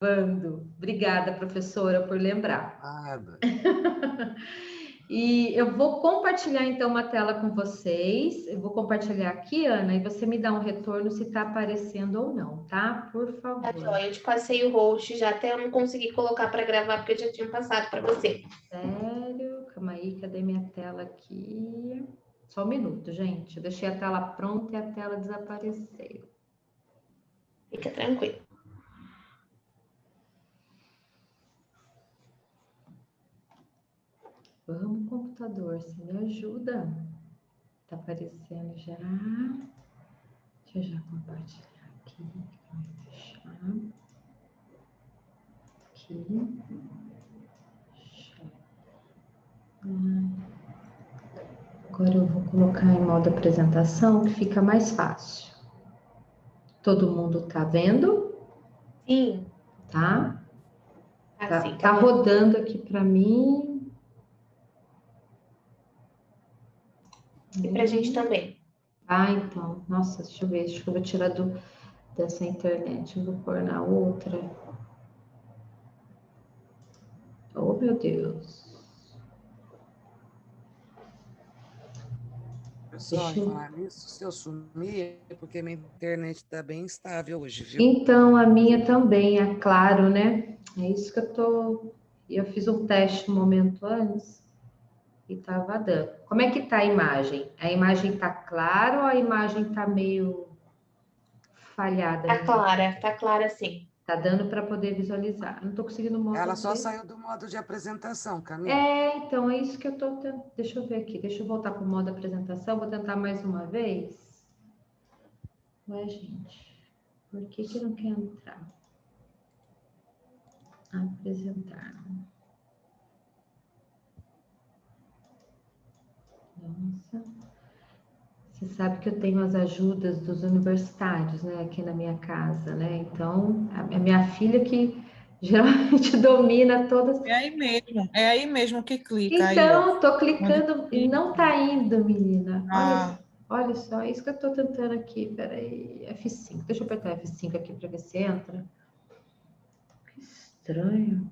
Gravando. Obrigada, professora, por lembrar. Nada. E eu vou compartilhar, então, uma tela com vocês. Eu vou compartilhar aqui, Ana, e você me dá um retorno se está aparecendo ou não, tá? Por Tá, favor. joia. Eu te passei o host já, até eu não consegui colocar para gravar, porque eu já tinha passado para você. Sério? Calma aí, cadê minha tela aqui? Só um minuto, gente. Eu deixei a tela pronta e a tela desapareceu. Fica tranquilo. Vamos, computador, você me ajuda? Tá aparecendo já. Deixa eu já compartilhar aqui. Vai fechar. Aqui. Agora eu vou colocar em modo apresentação, que fica mais fácil. Todo mundo tá vendo? Sim. Tá? Assim, Tá rodando aqui para mim. E pra gente também. Ah, então. Nossa, deixa eu ver. Acho que eu vou tirar dessa internet. Eu vou pôr na outra. Oh, meu Deus. Pessoal, em falar nisso, se eu sumir, é porque minha internet está bem instável hoje, viu? Então, a minha também, é claro, né? É isso que eu tô. Eu fiz um teste um momento antes e tava dando. Como é que tá a imagem? A imagem tá clara ou a imagem tá meio falhada? Tá clara sim. Tá dando para poder visualizar. Não tô conseguindo mostrar. Ela só saiu do modo de apresentação, Camila. Então, é isso que eu tô tentando. Deixa eu ver aqui, deixa eu voltar para o modo apresentação, vou tentar mais uma vez. Ué, gente, por que não quer entrar? Apresentar. Nossa. Você sabe que eu tenho as ajudas dos universitários, né, aqui na minha casa, né? Então, a minha filha que geralmente domina todas. É aí mesmo que clica. Então, aí, tô clicando e não tá indo, menina. Olha só, é isso que eu tô tentando aqui. Peraí, F5. Deixa eu apertar F5 aqui para ver se entra. Que estranho.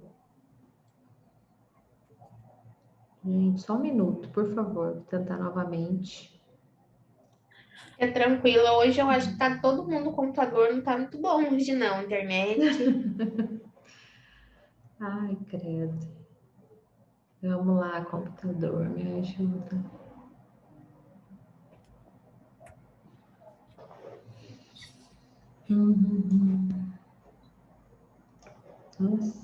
Gente, só um minuto, por favor. Vou tentar novamente. É tranquilo. Hoje eu acho que tá todo mundo no computador, não tá muito bom hoje não, internet. Ai, credo. Vamos lá, computador, me ajuda. Nossa.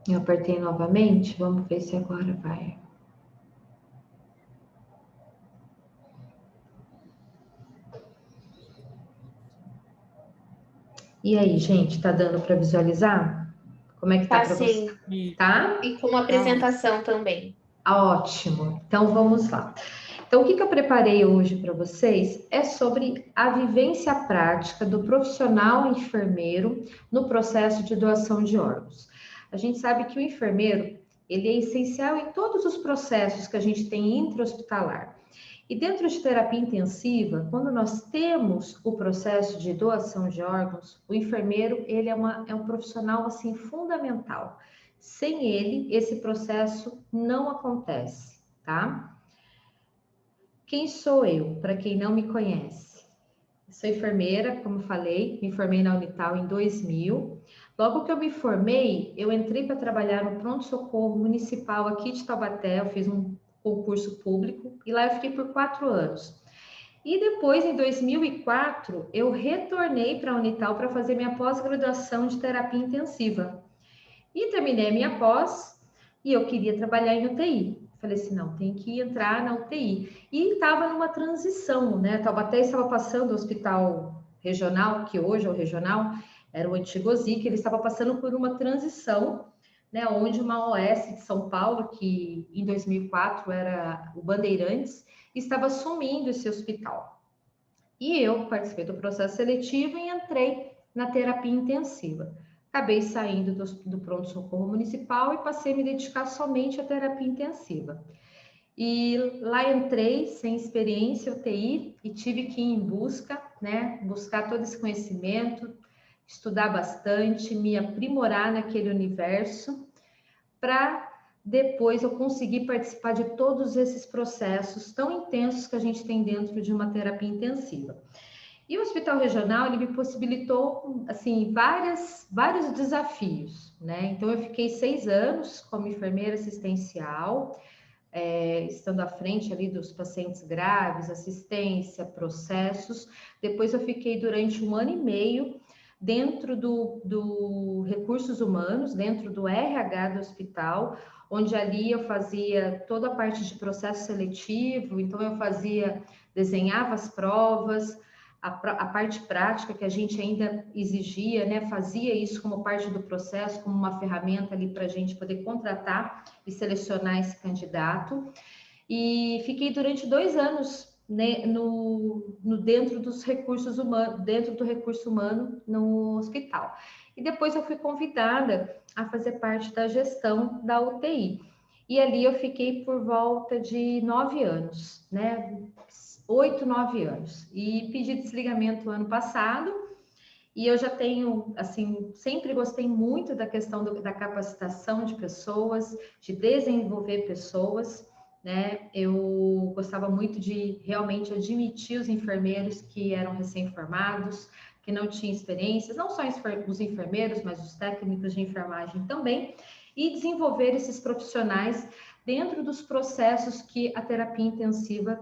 Eu apertei novamente, vamos ver se agora vai. E aí, gente, tá dando para visualizar? Como é que tá para sim. você? Tá? E com uma apresentação também. Ótimo. Então vamos lá. Então, o que eu preparei hoje para vocês é sobre a vivência prática do profissional enfermeiro no processo de doação de órgãos. A gente sabe que o enfermeiro, ele é essencial em todos os processos que a gente tem intra-hospitalar. E dentro de terapia intensiva, quando nós temos o processo de doação de órgãos, o enfermeiro, ele é um profissional, assim, fundamental. Sem ele, esse processo não acontece, tá? Quem sou eu, para quem não me conhece? Sou enfermeira, como falei, me formei na Unital em 2000. Logo que eu me formei, eu entrei para trabalhar no pronto-socorro municipal aqui de Taubaté, eu fiz um concurso público e lá eu fiquei por 4 anos. E depois, em 2004, eu retornei para a Unital para fazer minha pós-graduação de terapia intensiva. E terminei a minha pós e eu queria trabalhar em UTI. Falei assim, não, tem que entrar na UTI. E estava numa transição, né? Taubaté estava passando o hospital regional, que hoje é o regional, era o antigo OSIC, ele estava passando por uma transição, né? Onde uma OS de São Paulo, que em 2004 era o Bandeirantes, estava assumindo esse hospital. E eu participei do processo seletivo e entrei na terapia intensiva. Acabei saindo do pronto-socorro municipal e passei a me dedicar somente à terapia intensiva. E lá entrei sem experiência UTI e tive que ir em busca, né, buscar todo esse conhecimento, estudar bastante, me aprimorar naquele universo, para depois eu conseguir participar de todos esses processos tão intensos que a gente tem dentro de uma terapia intensiva. E o Hospital Regional, ele me possibilitou, assim, vários desafios, né? Então, eu fiquei 6 anos como enfermeira assistencial, estando à frente ali dos pacientes graves, assistência, processos. Depois eu fiquei durante 1 ano e meio dentro do recursos humanos, dentro do RH do hospital, onde ali eu fazia toda a parte de processo seletivo, então eu desenhava as provas, a parte prática que a gente ainda exigia, né? Fazia isso como parte do processo, como uma ferramenta ali para a gente poder contratar e selecionar esse candidato. E fiquei durante 2 anos, né, dentro dos recursos humanos, dentro do recurso humano no hospital. E depois eu fui convidada a fazer parte da gestão da UTI. E ali eu fiquei por volta de 9 anos, né? 8, 9 anos. E pedi desligamento ano passado. E eu já tenho, assim, sempre gostei muito da questão da capacitação de pessoas, de desenvolver pessoas, né? Eu gostava muito de realmente admitir os enfermeiros que eram recém-formados, que não tinham experiências, não só os enfermeiros, mas os técnicos de enfermagem também, e desenvolver esses profissionais dentro dos processos que a terapia intensiva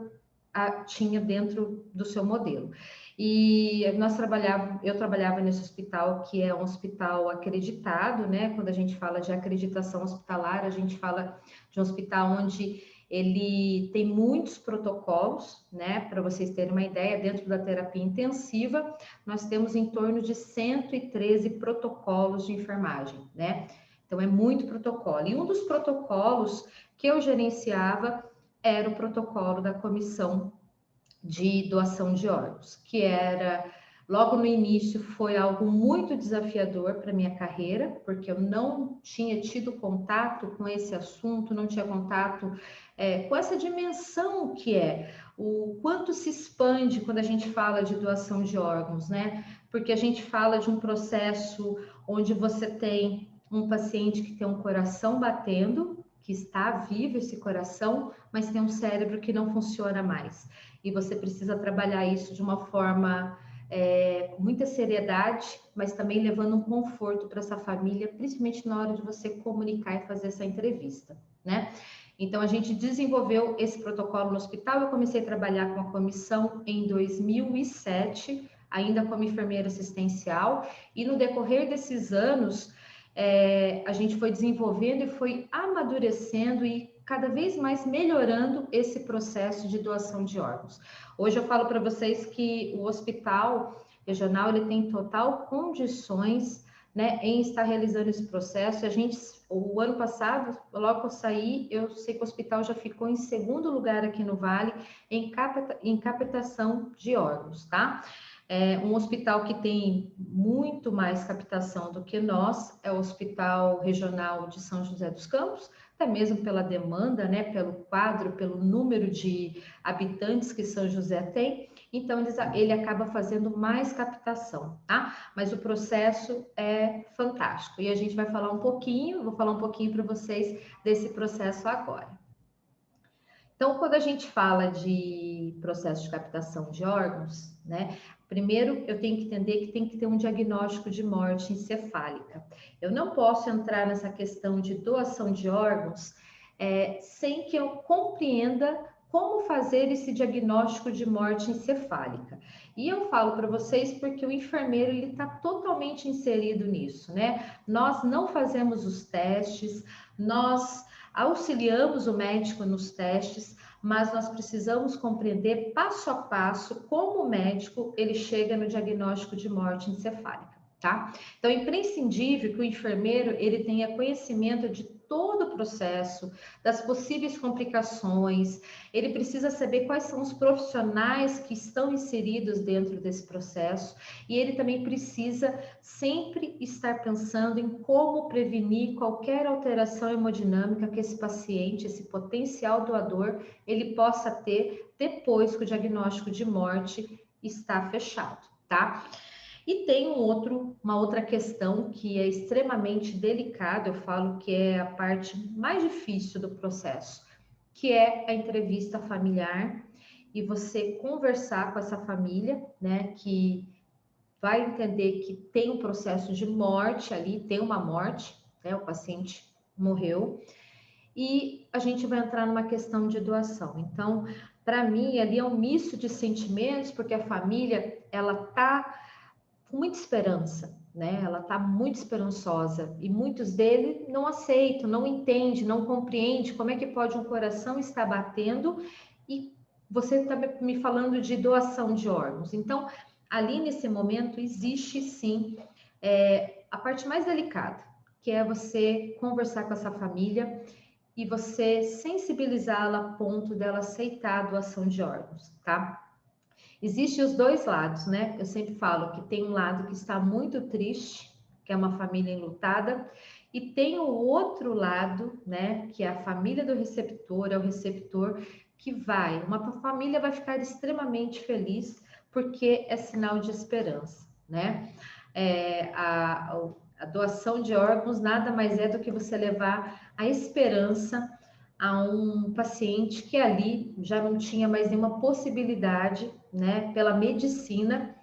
tinha dentro do seu modelo. E eu trabalhava nesse hospital, que é um hospital acreditado, né? Quando a gente fala de acreditação hospitalar, a gente fala de um hospital onde ele tem muitos protocolos, né? Para vocês terem uma ideia, dentro da terapia intensiva, nós temos em torno de 113 protocolos de enfermagem, né? Então, é muito protocolo. E um dos protocolos que eu gerenciava era o protocolo da comissão de doação de órgãos, que era, logo no início, foi algo muito desafiador para minha carreira, porque eu não tinha tido contato com esse assunto, não tinha contato com essa dimensão que é, o quanto se expande quando a gente fala de doação de órgãos, né? Porque a gente fala de um processo onde você tem um paciente que tem um coração batendo, que está vivo esse coração, mas tem um cérebro que não funciona mais. E você precisa trabalhar isso de uma forma com muita seriedade, mas também levando um conforto para essa família, principalmente na hora de você comunicar e fazer essa entrevista, né? Então, a gente desenvolveu esse protocolo no hospital. Eu comecei a trabalhar com a comissão em 2007, ainda como enfermeira assistencial, e no decorrer desses anos, a gente foi desenvolvendo e foi amadurecendo e cada vez mais melhorando esse processo de doação de órgãos. Hoje eu falo para vocês que o hospital regional ele tem total condições, né, em estar realizando esse processo. O ano passado, logo que eu saí, eu sei que o hospital já ficou em 2º lugar aqui no Vale em captação de órgãos, tá? Um hospital que tem muito mais captação do que nós é o Hospital Regional de São José dos Campos, até mesmo pela demanda, né, pelo quadro, pelo número de habitantes que São José tem, então ele acaba fazendo mais captação, tá? Mas o processo é fantástico e a gente vai falar vou falar um pouquinho para vocês desse processo agora. Então, quando a gente fala de processo de captação de órgãos, né? Primeiro, eu tenho que entender que tem que ter um diagnóstico de morte encefálica. Eu não posso entrar nessa questão de doação de órgãos sem que eu compreenda como fazer esse diagnóstico de morte encefálica. E eu falo para vocês porque o enfermeiro ele está totalmente inserido nisso, né? Nós não fazemos os testes, nós auxiliamos o médico nos testes, mas nós precisamos compreender passo a passo como o médico ele chega no diagnóstico de morte encefálica. tá? Então, é imprescindível que o enfermeiro ele tenha conhecimento de todo o processo, das possíveis complicações, ele precisa saber quais são os profissionais que estão inseridos dentro desse processo, e ele também precisa sempre estar pensando em como prevenir qualquer alteração hemodinâmica que esse paciente, esse potencial doador, ele possa ter depois que o diagnóstico de morte está fechado, tá? E tem uma outra questão que é extremamente delicada, eu falo que é a parte mais difícil do processo, que é a entrevista familiar e você conversar com essa família, né, que vai entender que tem um processo de morte ali, tem uma morte, né, o paciente morreu, e a gente vai entrar numa questão de doação. Então, para mim, ali é um misto de sentimentos, porque a família, ela tá com muita esperança, né? Ela está muito esperançosa e muitos deles não aceitam, não entendem, não compreendem como é que pode um coração estar batendo e você está me falando de doação de órgãos. Então, ali nesse momento existe sim a parte mais delicada, que é você conversar com essa família e você sensibilizá-la a ponto dela aceitar a doação de órgãos, tá? Existem os dois lados, né? Eu sempre falo que tem um lado que está muito triste, que é uma família enlutada, e tem o outro lado, né? Que é a família do receptor, é o receptor que uma família vai ficar extremamente feliz porque é sinal de esperança, né? A doação de órgãos nada mais é do que você levar a esperança a um paciente que ali já não tinha mais nenhuma possibilidade, né, pela medicina,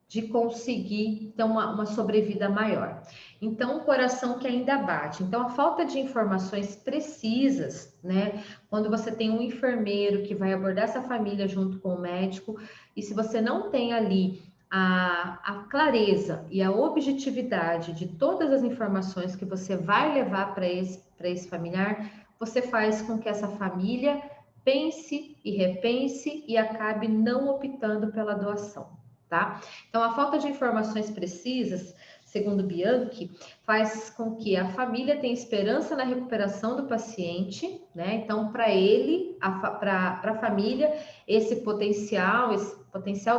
de conseguir ter uma sobrevida maior. Então, o coração que ainda bate. Então, a falta de informações precisas, né, quando você tem um enfermeiro que vai abordar essa família junto com o médico, e se você não tem ali a clareza e a objetividade de todas as informações que você vai levar para esse familiar, você faz com que essa família pense e repense e acabe não optando pela doação, tá? Então, a falta de informações precisas, segundo Bianchi, faz com que a família tenha esperança na recuperação do paciente, né? Então, para ele, para a família, esse potencial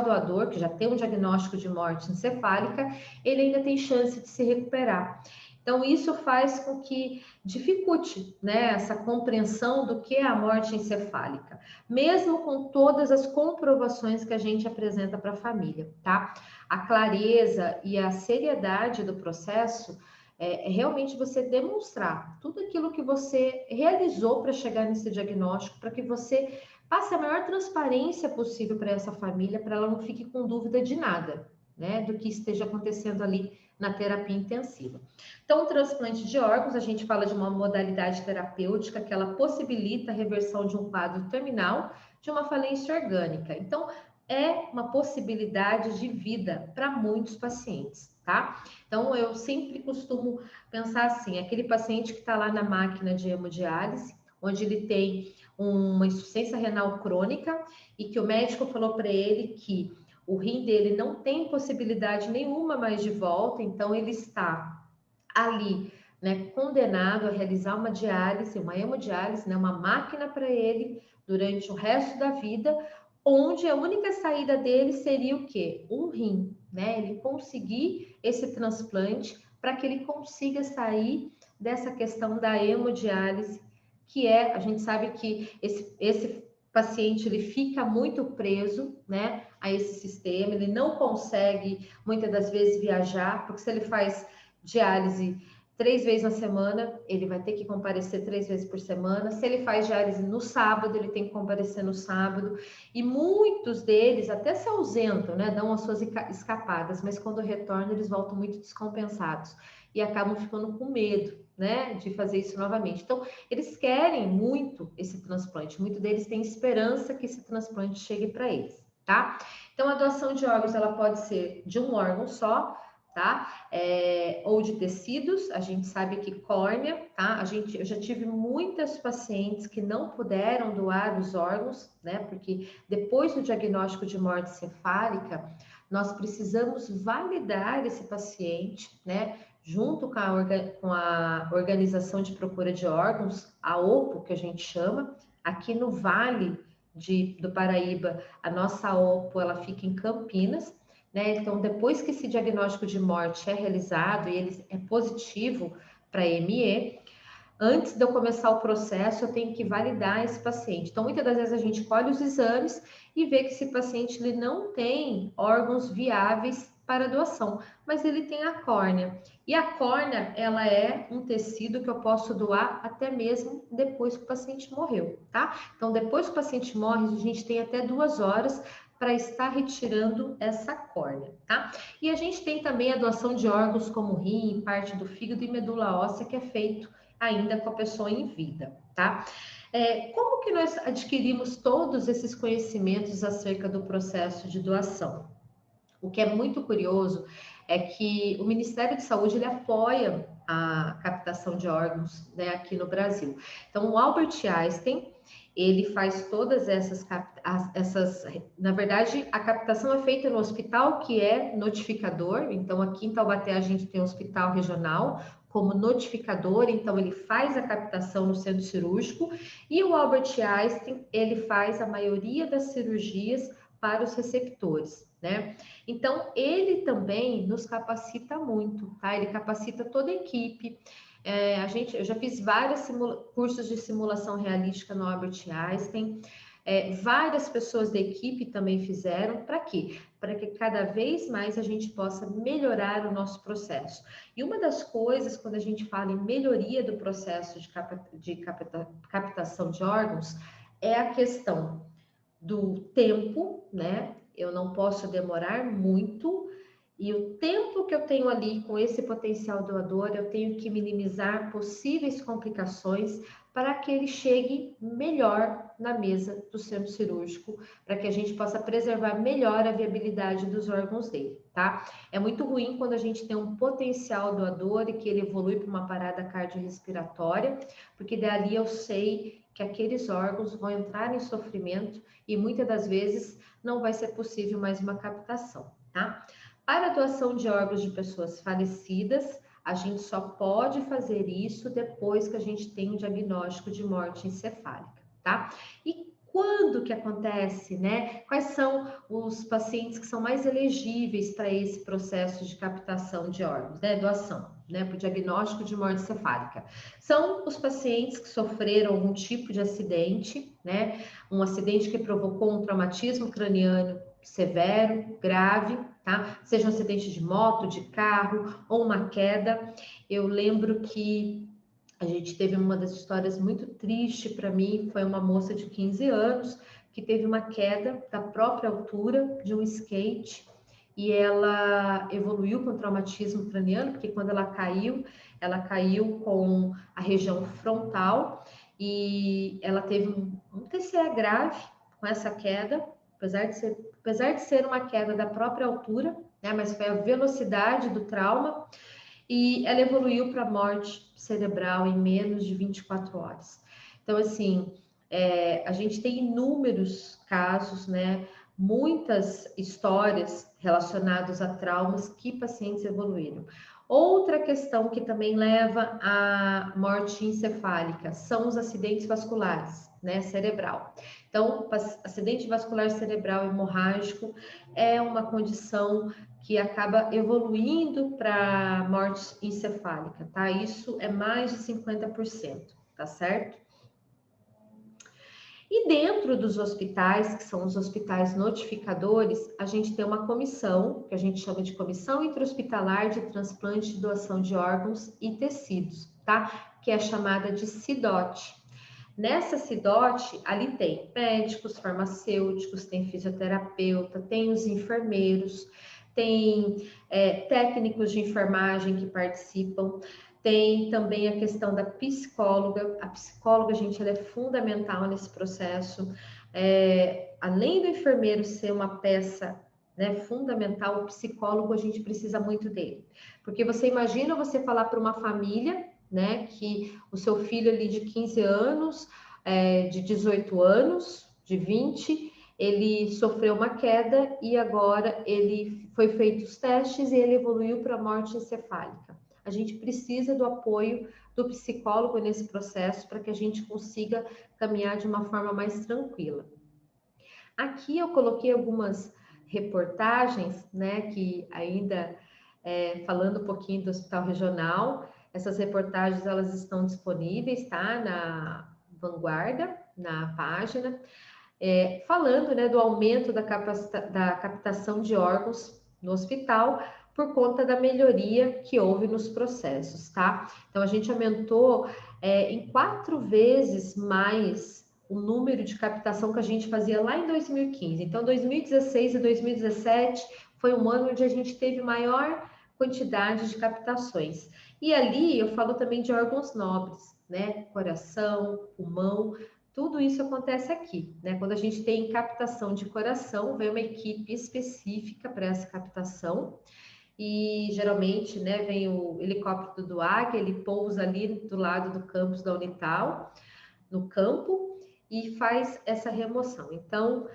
doador, que já tem um diagnóstico de morte encefálica, ele ainda tem chance de se recuperar. Então, isso faz com que dificulte, né, essa compreensão do que é a morte encefálica, mesmo com todas as comprovações que a gente apresenta para a família, tá? A clareza e a seriedade do processo é realmente você demonstrar tudo aquilo que você realizou para chegar nesse diagnóstico, para que você passe a maior transparência possível para essa família, para ela não fique com dúvida de nada, né, do que esteja acontecendo ali na terapia intensiva. Então, o transplante de órgãos, a gente fala de uma modalidade terapêutica que ela possibilita a reversão de um quadro terminal de uma falência orgânica. Então, é uma possibilidade de vida para muitos pacientes, tá? Então, eu sempre costumo pensar assim, aquele paciente que está lá na máquina de hemodiálise, onde ele tem uma insuficiência renal crônica e que o médico falou para ele que o rim dele não tem possibilidade nenhuma mais de volta, então ele está ali, né, condenado a realizar uma diálise, uma hemodiálise, né, uma máquina para ele durante o resto da vida, onde a única saída dele seria o quê? Um rim, né? Ele conseguir esse transplante para que ele consiga sair dessa questão da hemodiálise, que a gente sabe que esse paciente ele fica muito preso, né, a esse sistema, ele não consegue muitas das vezes viajar, porque se ele faz diálise 3 vezes na semana, ele vai ter que comparecer 3 vezes por semana. Se ele faz diálise no sábado, ele tem que comparecer no sábado. E muitos deles até se ausentam, né, dão as suas escapadas, mas quando retornam, eles voltam muito descompensados e acabam ficando com medo, né, de fazer isso novamente. Então, eles querem muito esse transplante, muitos deles têm esperança que esse transplante chegue para eles, tá? Então, a doação de órgãos, ela pode ser de um órgão só, tá? Ou de tecidos, a gente sabe que córnea, tá? Eu já tive muitas pacientes que não puderam doar os órgãos, né? Porque depois do diagnóstico de morte cefálica, nós precisamos validar esse paciente, né? Junto com a Organização de Procura de Órgãos, a OPO, que a gente chama, aqui no Vale do Paraíba, a nossa OPO, ela fica em Campinas, né? Então, depois que esse diagnóstico de morte é realizado e ele é positivo para ME, antes de eu começar o processo, eu tenho que validar esse paciente. Então, muitas das vezes a gente colhe os exames e vê que esse paciente ele não tem órgãos viáveis para doação, mas ele tem a córnea. E a córnea, ela é um tecido que eu posso doar até mesmo depois que o paciente morreu, tá? Então, depois que o paciente morre, a gente tem até 2 horas para estar retirando essa córnea, tá? E a gente tem também a doação de órgãos como rim, parte do fígado e medula óssea, que é feito ainda com a pessoa em vida, tá? Como que nós adquirimos todos esses conhecimentos acerca do processo de doação? O que é muito curioso é que o Ministério de Saúde, ele apoia a captação de órgãos, né, aqui no Brasil. Então, o Albert Einstein, ele faz todas essas, na verdade, a captação é feita no hospital que é notificador. Então, aqui em Taubaté a gente tem um hospital regional como notificador, então ele faz a captação no centro cirúrgico, e o Albert Einstein, ele faz a maioria das cirurgias para os receptores, né? Então, ele também nos capacita muito, tá? Ele capacita toda a equipe. Eu já fiz vários cursos de simulação realística no Albert Einstein. Várias pessoas da equipe também fizeram. Para quê? Para que cada vez mais a gente possa melhorar o nosso processo. E uma das coisas, quando a gente fala em melhoria do processo de captação de órgãos, é a questão do tempo, né? Eu não posso demorar muito, e o tempo que eu tenho ali com esse potencial doador, eu tenho que minimizar possíveis complicações para que ele chegue melhor na mesa do centro cirúrgico, para que a gente possa preservar melhor a viabilidade dos órgãos dele, tá? É muito ruim quando a gente tem um potencial doador e que ele evolui para uma parada cardiorrespiratória, porque dali eu sei que aqueles órgãos vão entrar em sofrimento e muitas das vezes não vai ser possível mais uma captação, tá? Para a doação de órgãos de pessoas falecidas, a gente só pode fazer isso depois que a gente tem um diagnóstico de morte encefálica, tá? E quando que acontece, né? Quais são os pacientes que são mais elegíveis para esse processo de captação de órgãos, né? Doação, né? Para o diagnóstico de morte encefálica. São os pacientes que sofreram algum tipo de acidente, né? Um acidente que provocou um traumatismo craniano severo, grave, tá? Seja um acidente de moto, de carro ou uma queda. Eu lembro que a gente teve uma das histórias muito triste para mim, foi uma moça de 15 anos que teve uma queda da própria altura de um skate e ela evoluiu com traumatismo craniano, porque quando ela caiu com a região frontal e ela teve um TCE grave com essa queda, apesar de ser uma queda da própria altura, né, mas foi a velocidade do trauma, e ela evoluiu para morte cerebral em menos de 24 horas. Então, assim, a gente tem inúmeros casos, né, muitas histórias relacionadas a traumas que pacientes evoluíram. Outra questão que também leva à morte encefálica são os acidentes vasculares, né, cerebral. Então, acidente vascular cerebral hemorrágico é uma condição que acaba evoluindo para morte encefálica, tá? Isso é mais de 50%, tá certo? E dentro dos hospitais, que são os hospitais notificadores, a gente tem uma comissão, que a gente chama de Comissão Intra-Hospitalar de Transplante e Doação de Órgãos e Tecidos, tá? Que é chamada de CIDOT. Nessa CIDOT, ali tem médicos, farmacêuticos, tem fisioterapeuta, tem os enfermeiros, tem técnicos de enfermagem que participam, tem também a questão da psicóloga. A psicóloga, gente, ela é fundamental nesse processo. Além do enfermeiro ser uma peça né? Fundamental, o psicólogo, a gente precisa muito dele. Porque você imagina você falar para uma família, né, que o seu filho ali de 15 anos, de 18 anos, de 20, ele sofreu uma queda e agora ele foi feito os testes e ele evoluiu para morte encefálica. A gente precisa do apoio do psicólogo nesse processo para que a gente consiga caminhar de uma forma mais tranquila. Aqui eu coloquei algumas reportagens, né, que ainda falando um pouquinho do Hospital Regional, essas reportagens elas estão disponíveis, tá, na Vanguarda, na página, falando, né, do aumento da captação de órgãos no hospital por conta da melhoria que houve nos processos, tá? Então a gente aumentou em 4 vezes mais o número de captação que a gente fazia lá em 2015. Então, 2016 e 2017 foi um ano onde a gente teve maior quantidade de captações. E ali eu falo também de órgãos nobres, né? Coração, pulmão, tudo isso acontece aqui, né? Quando a gente tem captação de coração, vem uma equipe específica para essa captação. E geralmente, né, vem o helicóptero do Águia, ele pousa ali do lado do campus da Unital, no campo, e faz essa remoção. Então,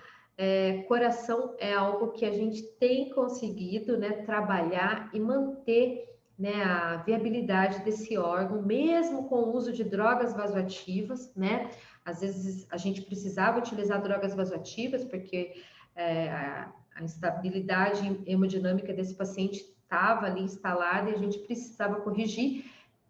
coração é algo que a gente tem conseguido, né, trabalhar e manter, né, a viabilidade desse órgão, mesmo com o uso de drogas vasoativas, né? Às vezes a gente precisava utilizar drogas vasoativas porque a instabilidade hemodinâmica desse paciente estava ali instalada e a gente precisava corrigir,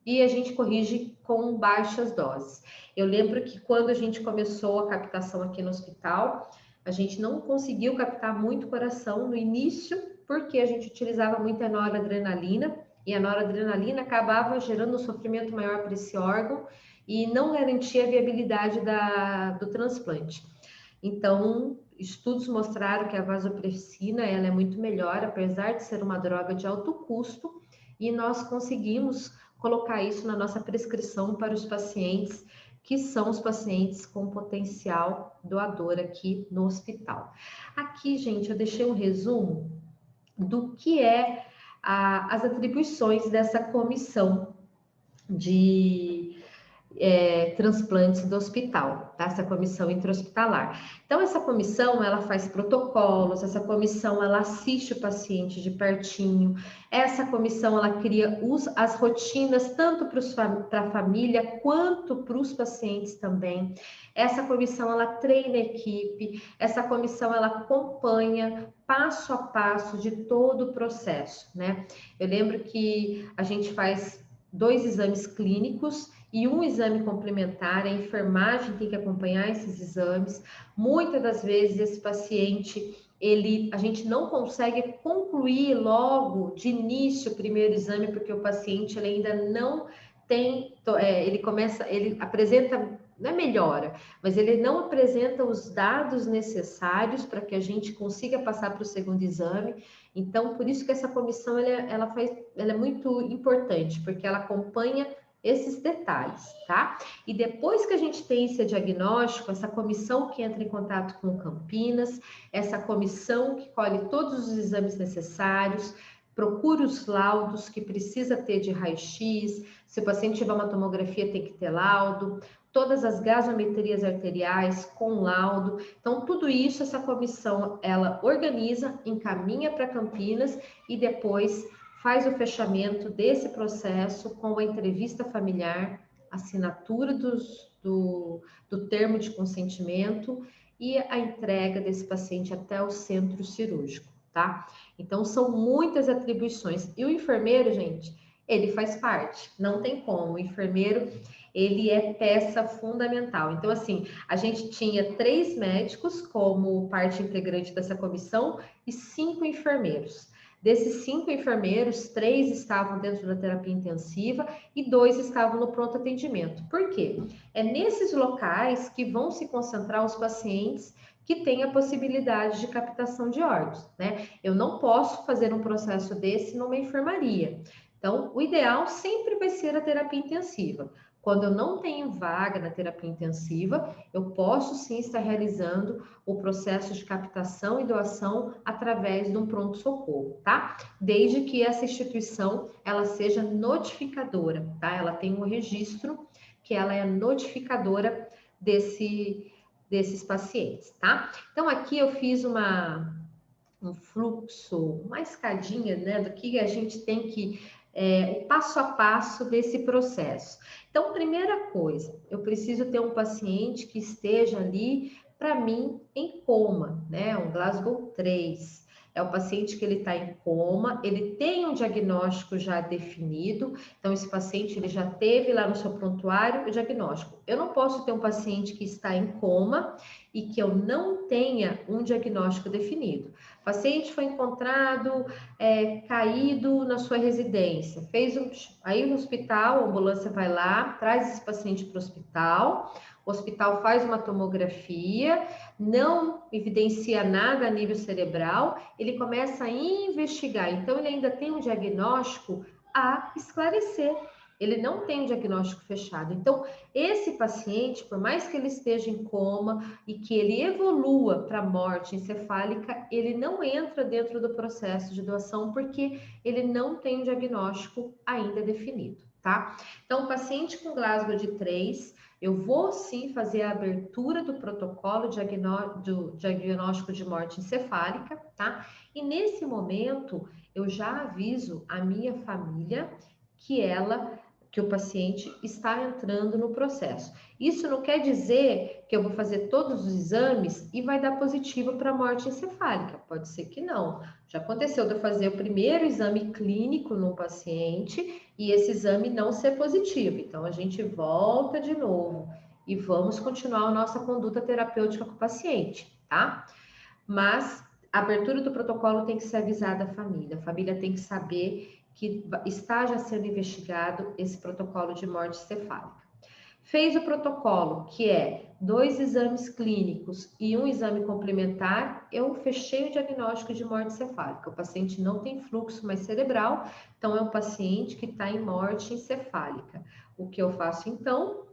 e a gente corrige com baixas doses. Eu lembro que quando a gente começou a captação aqui no hospital, a gente não conseguiu captar muito coração no início, porque a gente utilizava muita noradrenalina, e a noradrenalina acabava gerando um sofrimento maior para esse órgão e não garantia a viabilidade do transplante. Então, estudos mostraram que a vasopressina ela é muito melhor, apesar de ser uma droga de alto custo, e nós conseguimos colocar isso na nossa prescrição para os pacientes que são os pacientes com potencial doador aqui no hospital. Aqui, gente, eu deixei um resumo do que as atribuições dessa comissão de transplantes do hospital, tá? Essa comissão intra-hospitalar. Então, essa comissão, ela faz protocolos, essa comissão, ela assiste o paciente de pertinho, essa comissão, ela cria as rotinas, tanto para a família, quanto para os pacientes também. Essa comissão, ela treina a equipe, essa comissão, ela acompanha passo a passo de todo o processo, né? Eu lembro que a gente faz 2 exames clínicos e um exame complementar, a enfermagem tem que acompanhar esses exames. Muitas das vezes esse paciente, a gente não consegue concluir logo de início o primeiro exame, porque o paciente ele ainda não tem, ele apresenta, não é melhora, mas ele não apresenta os dados necessários para que a gente consiga passar para o segundo exame. Então, por isso que essa comissão ela é muito importante, porque ela acompanha esses detalhes, tá? E depois que a gente tem esse diagnóstico, essa comissão que entra em contato com o Campinas, essa comissão que colhe todos os exames necessários, procura os laudos que precisa ter de raio-x, se o paciente tiver uma tomografia tem que ter laudo, todas as gasometrias arteriais com laudo. Então, tudo isso, essa comissão, ela organiza, encaminha para Campinas e depois faz o fechamento desse processo com a entrevista familiar, assinatura do termo de consentimento e a entrega desse paciente até o centro cirúrgico, tá? Então, são muitas atribuições. E o enfermeiro, gente, ele faz parte, não tem como. O enfermeiro, ele é peça fundamental. Então, assim, a gente tinha 3 médicos como parte integrante dessa comissão e 5 enfermeiros. Desses 5 enfermeiros, 3 estavam dentro da terapia intensiva e 2 estavam no pronto atendimento. Por quê? É nesses locais que vão se concentrar os pacientes que têm a possibilidade de captação de órgãos, né? Eu não posso fazer um processo desse numa enfermaria. Então, o ideal sempre vai ser a terapia intensiva. Quando eu não tenho vaga na terapia intensiva, eu posso sim estar realizando o processo de captação e doação através de um pronto-socorro, tá? Desde que essa instituição, ela seja notificadora, tá? Ela tem um registro que ela é notificadora desses pacientes, tá? Então, aqui eu fiz um fluxo, uma escadinha, né, do que a gente tem que, o passo a passo desse processo. Então, primeira coisa, eu preciso ter um paciente que esteja ali, para mim, em coma, né, um Glasgow 3. É o paciente que ele está em coma, ele tem um diagnóstico já definido, então esse paciente ele já teve lá no seu prontuário o diagnóstico. Eu não posso ter um paciente que está em coma e que eu não tenha um diagnóstico definido. O paciente foi encontrado caído na sua residência, aí no hospital, a ambulância vai lá, traz esse paciente para o hospital faz uma tomografia, não evidencia nada a nível cerebral, ele começa a investigar, então ele ainda tem um diagnóstico a esclarecer. Ele não tem um diagnóstico fechado. Então, esse paciente, por mais que ele esteja em coma e que ele evolua para morte encefálica, ele não entra dentro do processo de doação porque ele não tem um diagnóstico ainda definido, tá? Então, o paciente com Glasgow de 3, eu vou sim fazer a abertura do protocolo do diagnóstico de morte encefálica, tá? E nesse momento, eu já aviso a minha família que o paciente está entrando no processo. Isso não quer dizer que eu vou fazer todos os exames e vai dar positivo para morte encefálica. Pode ser que não. Já aconteceu de eu fazer o primeiro exame clínico no paciente e esse exame não ser positivo. Então, a gente volta de novo e vamos continuar a nossa conduta terapêutica com o paciente, tá? Mas a abertura do protocolo tem que ser avisada à família. A família tem que saber que está já sendo investigado esse protocolo de morte encefálica. Fez o protocolo, que é 2 exames clínicos e um exame complementar, eu fechei o diagnóstico de morte encefálica. O paciente não tem fluxo mais cerebral, então é um paciente que está em morte encefálica. O que eu faço então?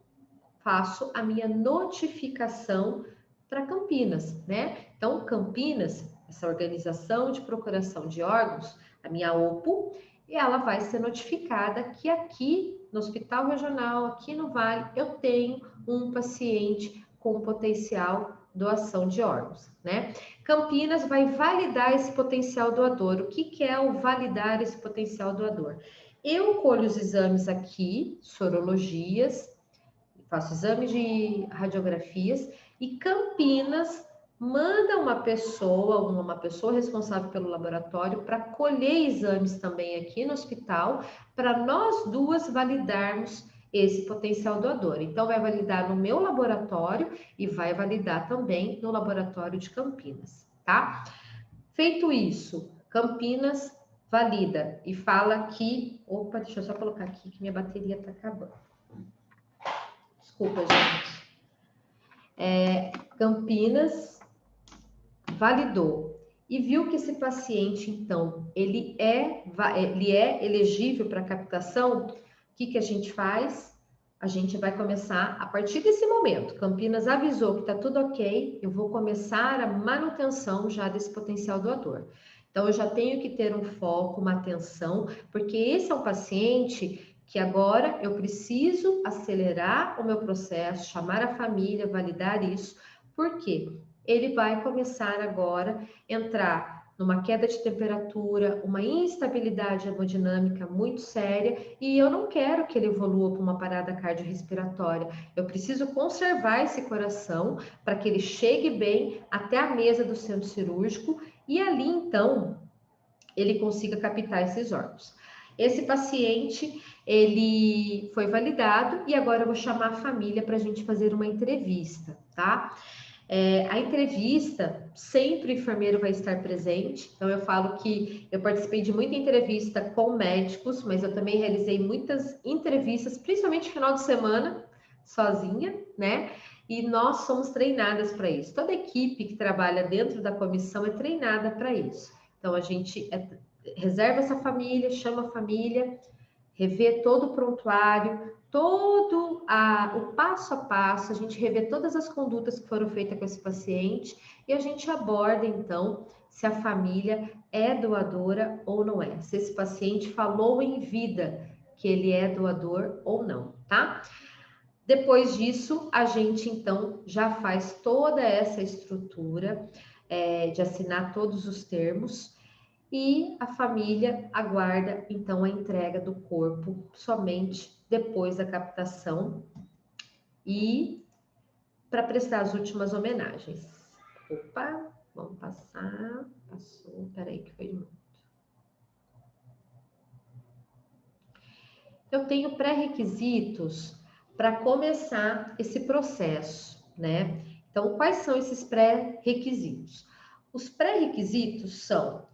Faço a minha notificação para Campinas, né? Então, Campinas, essa organização de procuração de órgãos, a minha OPO, e ela vai ser notificada que aqui no Hospital Regional, aqui no Vale, eu tenho um paciente com potencial doação de órgãos, né? Campinas vai validar esse potencial doador. O que é o validar esse potencial doador? Eu colho os exames aqui, sorologias, faço exame de radiografias e Campinas manda uma pessoa responsável pelo laboratório para colher exames também aqui no hospital, para nós duas validarmos esse potencial doador. Então, vai validar no meu laboratório e vai validar também no laboratório de Campinas, tá? Feito isso, Campinas valida e fala que... Opa, deixa eu só colocar aqui que minha bateria está acabando. Desculpa, gente. Campinas validou e viu que esse paciente, então, ele é elegível para captação. O que a gente faz? A gente vai começar, a partir desse momento, Campinas avisou que está tudo ok, eu vou começar a manutenção já desse potencial doador. Então, eu já tenho que ter um foco, uma atenção, porque esse é um paciente que agora eu preciso acelerar o meu processo, chamar a família, validar isso, porque ele vai começar agora a entrar numa queda de temperatura, uma instabilidade hemodinâmica muito séria, e eu não quero que ele evolua para uma parada cardiorrespiratória. Eu preciso conservar esse coração para que ele chegue bem até a mesa do centro cirúrgico e ali, então, ele consiga captar esses órgãos. Esse paciente, ele foi validado e agora eu vou chamar a família para a gente fazer uma entrevista, tá? A entrevista, sempre o enfermeiro vai estar presente, então eu falo que eu participei de muita entrevista com médicos, mas eu também realizei muitas entrevistas, principalmente no final de semana, sozinha, né? E nós somos treinadas para isso. Toda equipe que trabalha dentro da comissão é treinada para isso. Então, a gente reserva essa família, chama a família, rever todo o prontuário, todo o passo a passo, a gente revê todas as condutas que foram feitas com esse paciente e a gente aborda, então, se a família é doadora ou não é, se esse paciente falou em vida que ele é doador ou não, tá? Depois disso, a gente, então, já faz toda essa estrutura de assinar todos os termos e a família aguarda, então, a entrega do corpo somente depois da captação e para prestar as últimas homenagens. Opa, vamos passar. Passou, peraí que foi muito. Eu tenho pré-requisitos para começar esse processo, né? Então, quais são esses pré-requisitos? Os pré-requisitos são,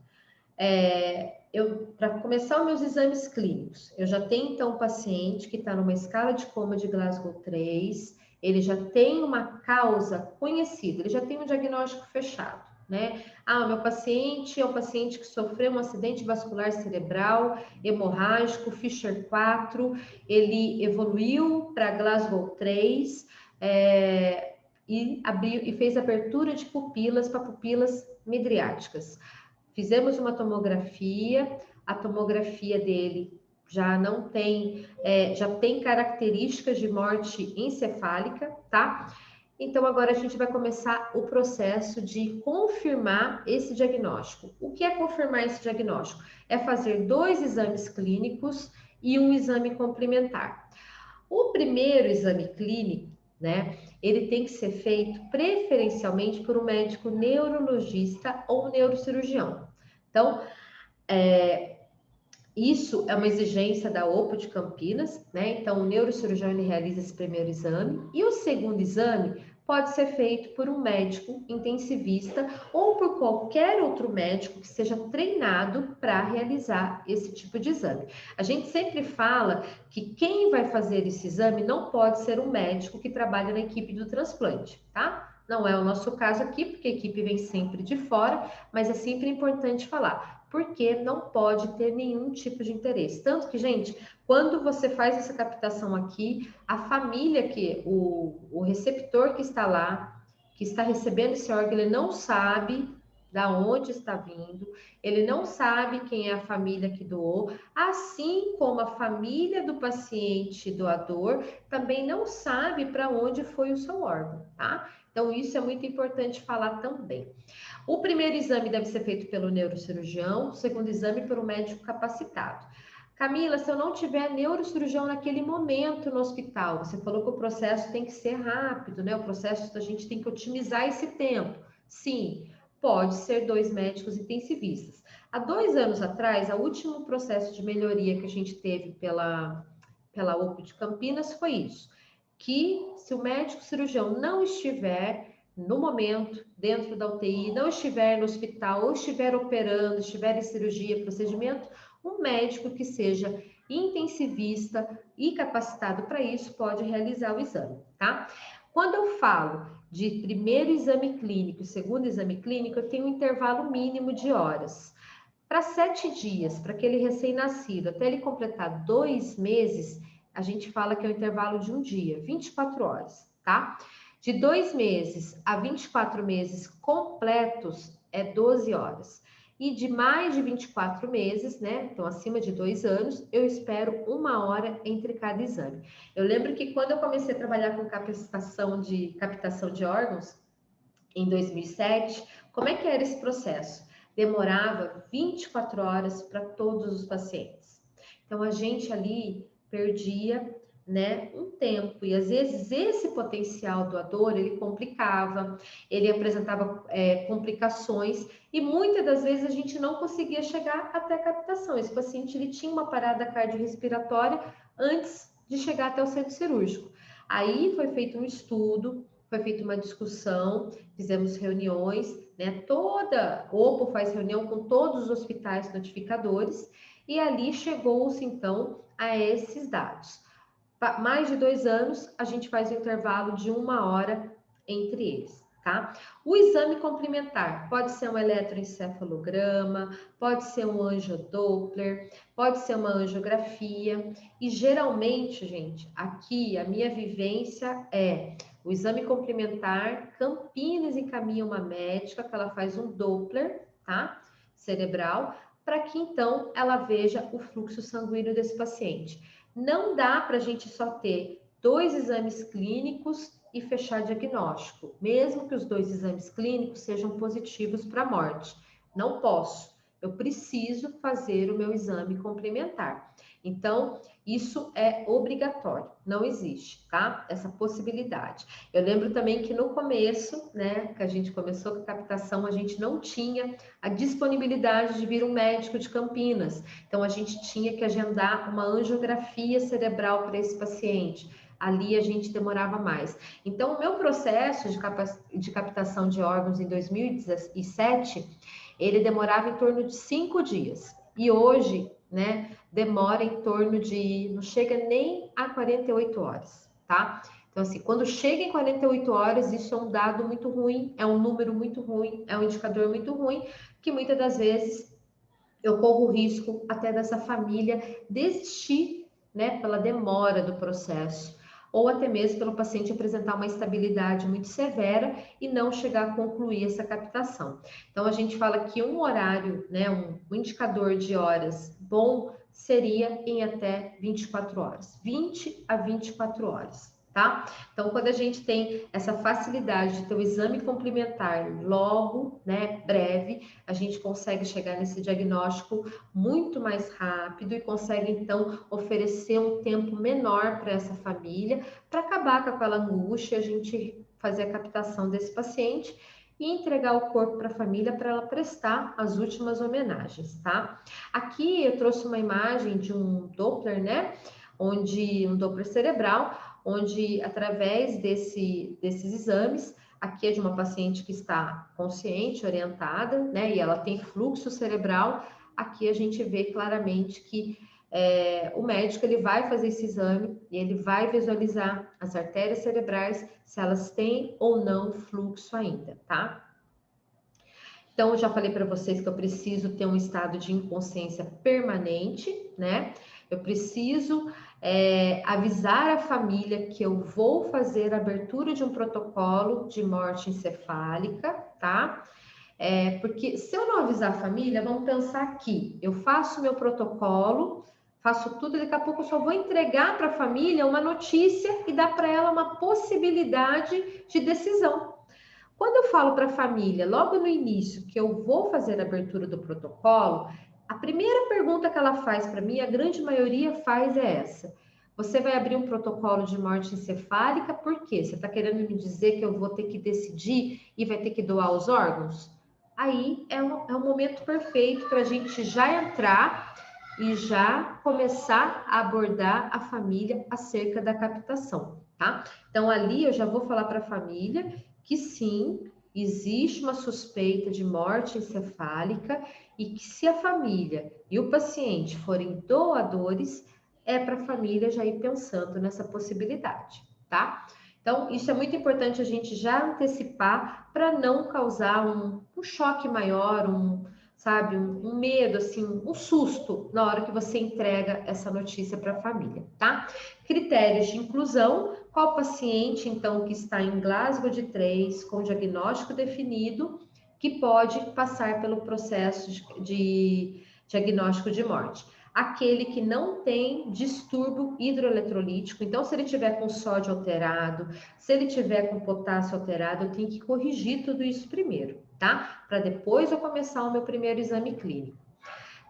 para começar os meus exames clínicos, eu já tenho, então, um paciente que está numa escala de coma de Glasgow 3, ele já tem uma causa conhecida, ele já tem um diagnóstico fechado, né? Ah, o meu paciente é um paciente que sofreu um acidente vascular cerebral, hemorrágico, Fisher 4, ele evoluiu para Glasgow 3, e fez abertura de pupilas para pupilas midriáticas. Fizemos uma tomografia, a tomografia dele já não tem, já tem características de morte encefálica, tá? Então, agora a gente vai começar o processo de confirmar esse diagnóstico. O que é confirmar esse diagnóstico? É fazer 2 exames clínicos e um exame complementar. O primeiro exame clínico, né, ele tem que ser feito preferencialmente por um médico neurologista ou neurocirurgião. Então, isso é uma exigência da OPO de Campinas, né? Então, o neurocirurgião ele realiza esse primeiro exame e o segundo exame pode ser feito por um médico intensivista ou por qualquer outro médico que seja treinado para realizar esse tipo de exame. A gente sempre fala que quem vai fazer esse exame não pode ser um médico que trabalha na equipe do transplante, tá? Não é o nosso caso aqui, porque a equipe vem sempre de fora, mas é sempre importante falar, porque não pode ter nenhum tipo de interesse. Tanto que, gente, quando você faz essa captação aqui, a família o receptor que está lá, que está recebendo esse órgão, ele não sabe da onde está vindo, ele não sabe quem é a família que doou, assim como a família do paciente doador também não sabe para onde foi o seu órgão, tá? Então, isso é muito importante falar também. O primeiro exame deve ser feito pelo neurocirurgião, o segundo exame pelo médico capacitado. Camila, se eu não tiver neurocirurgião naquele momento no hospital, você falou que o processo tem que ser rápido, né? O processo, a gente tem que otimizar esse tempo. Sim, pode ser 2 médicos intensivistas. Há 2 anos atrás, o último processo de melhoria que a gente teve pela OPO de Campinas foi isso, que se o médico cirurgião não estiver no momento, dentro da UTI, não estiver no hospital, ou estiver operando, estiver em cirurgia, procedimento, um médico que seja intensivista e capacitado para isso pode realizar o exame, tá? Quando eu falo de primeiro exame clínico e segundo exame clínico, eu tenho um intervalo mínimo de horas. Para 7 dias, para aquele recém-nascido, até ele completar 2 meses, a gente fala que é o intervalo de um dia, 24 horas, tá? De 2 meses a 24 meses completos é 12 horas. E de mais de 24 meses, né? Então, acima de 2 anos, eu espero 1 hora entre cada exame. Eu lembro que quando eu comecei a trabalhar com captação de órgãos, em 2007, como é que era esse processo? Demorava 24 horas para todos os pacientes. Então, a gente ali perdia, né, um tempo, e às vezes esse potencial doador, ele complicava, ele apresentava complicações, e muitas das vezes a gente não conseguia chegar até a captação. Esse paciente, ele tinha uma parada cardiorrespiratória antes de chegar até o centro cirúrgico. Aí foi feito um estudo, foi feita uma discussão, fizemos reuniões, né? Toda OPO faz reunião com todos os hospitais notificadores, e ali chegou-se, então, a esses dados. Mais de 2 anos, a gente faz um intervalo de 1 hora entre eles, tá? O exame complementar pode ser um eletroencefalograma, pode ser um angiodoppler, pode ser uma angiografia, e geralmente, gente, aqui a minha vivência é o exame complementar. Campinas encaminha uma médica que ela faz um Doppler, tá? Cerebral, para que então ela veja o fluxo sanguíneo desse paciente. Não dá para a gente só ter 2 exames clínicos e fechar diagnóstico, mesmo que os 2 exames clínicos sejam positivos para morte. Não posso, eu preciso fazer o meu exame complementar. Então, isso é obrigatório, não existe, tá? Essa possibilidade. Eu lembro também que no começo, né, que a gente começou com a captação, a gente não tinha a disponibilidade de vir um médico de Campinas. Então, a gente tinha que agendar uma angiografia cerebral para esse paciente. Ali a gente demorava mais. Então, o meu processo de captação de órgãos em 2017, ele demorava em torno de 5 dias. E hoje, né, demora em torno de, não chega nem a 48 horas, tá? Então, assim, quando chega em 48 horas, isso é um dado muito ruim, é um número muito ruim, é um indicador muito ruim, que muitas das vezes eu corro o risco até dessa família desistir, né, pela demora do processo, ou até mesmo pelo paciente apresentar uma estabilidade muito severa e não chegar a concluir essa captação. Então, a gente fala que um horário, né, um indicador de horas bom seria em até 24 horas, 20 a 24 horas. Tá? Então, quando a gente tem essa facilidade de ter o exame complementar logo, né, breve, a gente consegue chegar nesse diagnóstico muito mais rápido e consegue, então, oferecer um tempo menor para essa família, para acabar com aquela angústia, a gente fazer a captação desse paciente e entregar o corpo para a família para ela prestar as últimas homenagens, tá? Aqui eu trouxe uma imagem de um Doppler, né? Um Doppler cerebral, onde através desses exames, aqui é de uma paciente que está consciente, orientada, né, e ela tem fluxo cerebral, aqui a gente vê claramente que o médico ele vai fazer esse exame e ele vai visualizar as artérias cerebrais, se elas têm ou não fluxo ainda, tá? Então, eu já falei para vocês que eu preciso ter um estado de inconsciência permanente, né? Eu preciso avisar a família que eu vou fazer a abertura de um protocolo de morte encefálica, tá? Porque se eu não avisar a família, vamos pensar aqui, eu faço meu protocolo, faço tudo, daqui a pouco eu só vou entregar para a família uma notícia e dar para ela uma possibilidade de decisão. Quando eu falo para a família, logo no início, que eu vou fazer a abertura do protocolo, a primeira pergunta que ela faz para mim, a grande maioria faz é essa: você vai abrir um protocolo de morte encefálica, por quê? Você está querendo me dizer que eu vou ter que decidir e vai ter que doar os órgãos? Aí é um momento perfeito para a gente já entrar e já começar a abordar a família acerca da captação, tá? Então, ali eu já vou falar para a família que sim, existe uma suspeita de morte encefálica e que se a família e o paciente forem doadores, é para a família já ir pensando nessa possibilidade, tá? Então, isso é muito importante a gente já antecipar para não causar um choque maior, sabe, um medo, assim, um susto na hora que você entrega essa notícia para a família, tá? Critérios de inclusão: qual paciente, então, que está em Glasgow de 3, com diagnóstico definido, que pode passar pelo processo de diagnóstico de morte? Aquele que não tem distúrbio hidroeletrolítico. Então, se ele tiver com sódio alterado, se ele tiver com potássio alterado, eu tenho que corrigir tudo isso primeiro, tá? Para depois eu começar o meu primeiro exame clínico.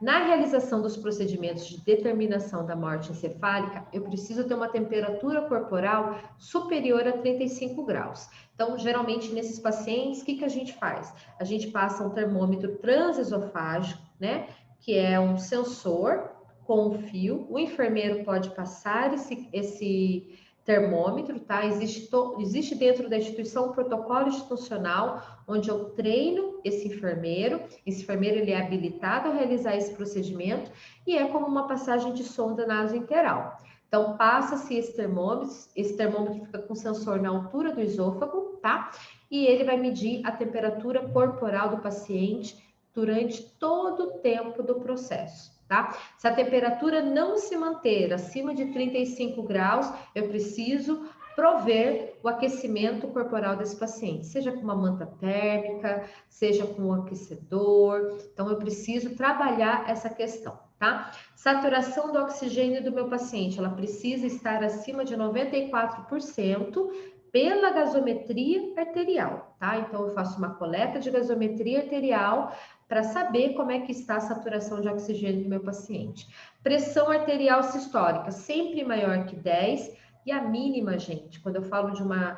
Na realização dos procedimentos de determinação da morte encefálica, eu preciso ter uma temperatura corporal superior a 35 graus. Então, geralmente, nesses pacientes, o que a gente faz? A gente passa um termômetro transesofágico, né? Que é um sensor com um fio. O enfermeiro pode passar esse termômetro, tá? Existe dentro da instituição um protocolo institucional onde eu treino esse enfermeiro ele é habilitado a realizar esse procedimento e é como uma passagem de sonda nasointeral. Então, passa-se esse termômetro fica com sensor na altura do esôfago, tá? E ele vai medir a temperatura corporal do paciente durante todo o tempo do processo, tá? Se a temperatura não se manter acima de 35 graus, eu preciso prover o aquecimento corporal desse paciente, seja com uma manta térmica, seja com um aquecedor. Então, eu preciso trabalhar essa questão, tá? Saturação do oxigênio do meu paciente, ela precisa estar acima de 94% pela gasometria arterial, tá? Então, eu faço uma coleta de gasometria arterial para saber como é que está a saturação de oxigênio do meu paciente. Pressão arterial sistólica, sempre maior que 10, e a mínima, gente, quando eu falo de uma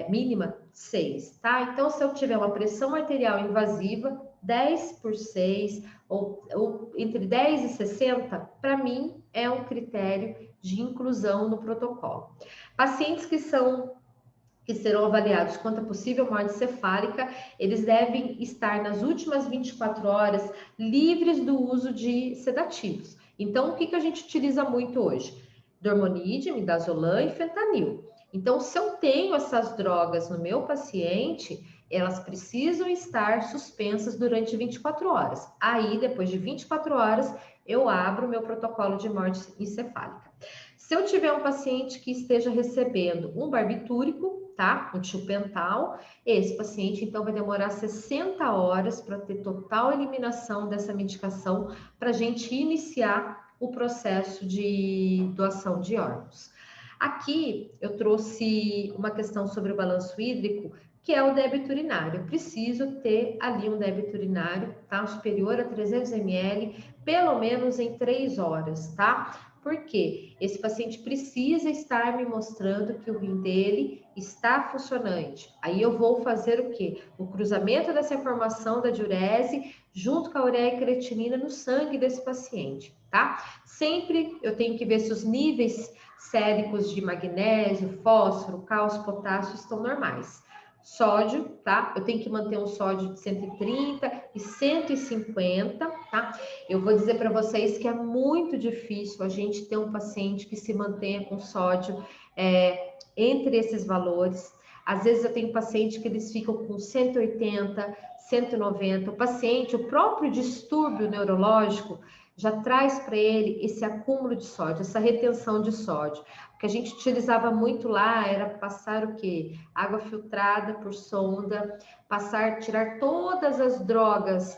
mínima, 6, tá? Então, se eu tiver uma pressão arterial invasiva, 10 por 6, ou entre 10 e 60, para mim, é um critério de inclusão no protocolo. Pacientes que serão avaliados quanto a possível morte cefálica, eles devem estar nas últimas 24 horas livres do uso de sedativos. Então, o que a gente utiliza muito hoje? Dormonide, midazolam e fentanil. Então, se eu tenho essas drogas no meu paciente, elas precisam estar suspensas durante 24 horas. Aí, depois de 24 horas, eu abro o meu protocolo de morte encefálica. Se eu tiver um paciente que esteja recebendo um barbitúrico, tá? Um tiopental, esse paciente, então, vai demorar 60 horas para ter total eliminação dessa medicação, para a gente iniciar o processo de doação de órgãos. Aqui, eu trouxe uma questão sobre o balanço hídrico, que é o débito urinário. Eu preciso ter ali um débito urinário, tá? Superior a 300 ml, pelo menos em 3 horas, tá? Porque esse paciente precisa estar me mostrando que o rim dele está funcionante. Aí eu vou fazer o quê? O cruzamento dessa informação da diurese junto com a ureia e creatinina no sangue desse paciente, tá? Sempre eu tenho que ver se os níveis séricos de magnésio, fósforo, cálcio, potássio estão normais. Sódio, tá? Eu tenho que manter um sódio de 130 e 150, tá? Eu vou dizer para vocês que é muito difícil a gente ter um paciente que se mantenha com sódio entre esses valores. Às vezes eu tenho paciente que eles ficam com 180, 190. O paciente, o próprio distúrbio neurológico já traz para ele esse acúmulo de sódio, essa retenção de sódio. O que a gente utilizava muito lá era passar o quê? Água filtrada por sonda, tirar todas as drogas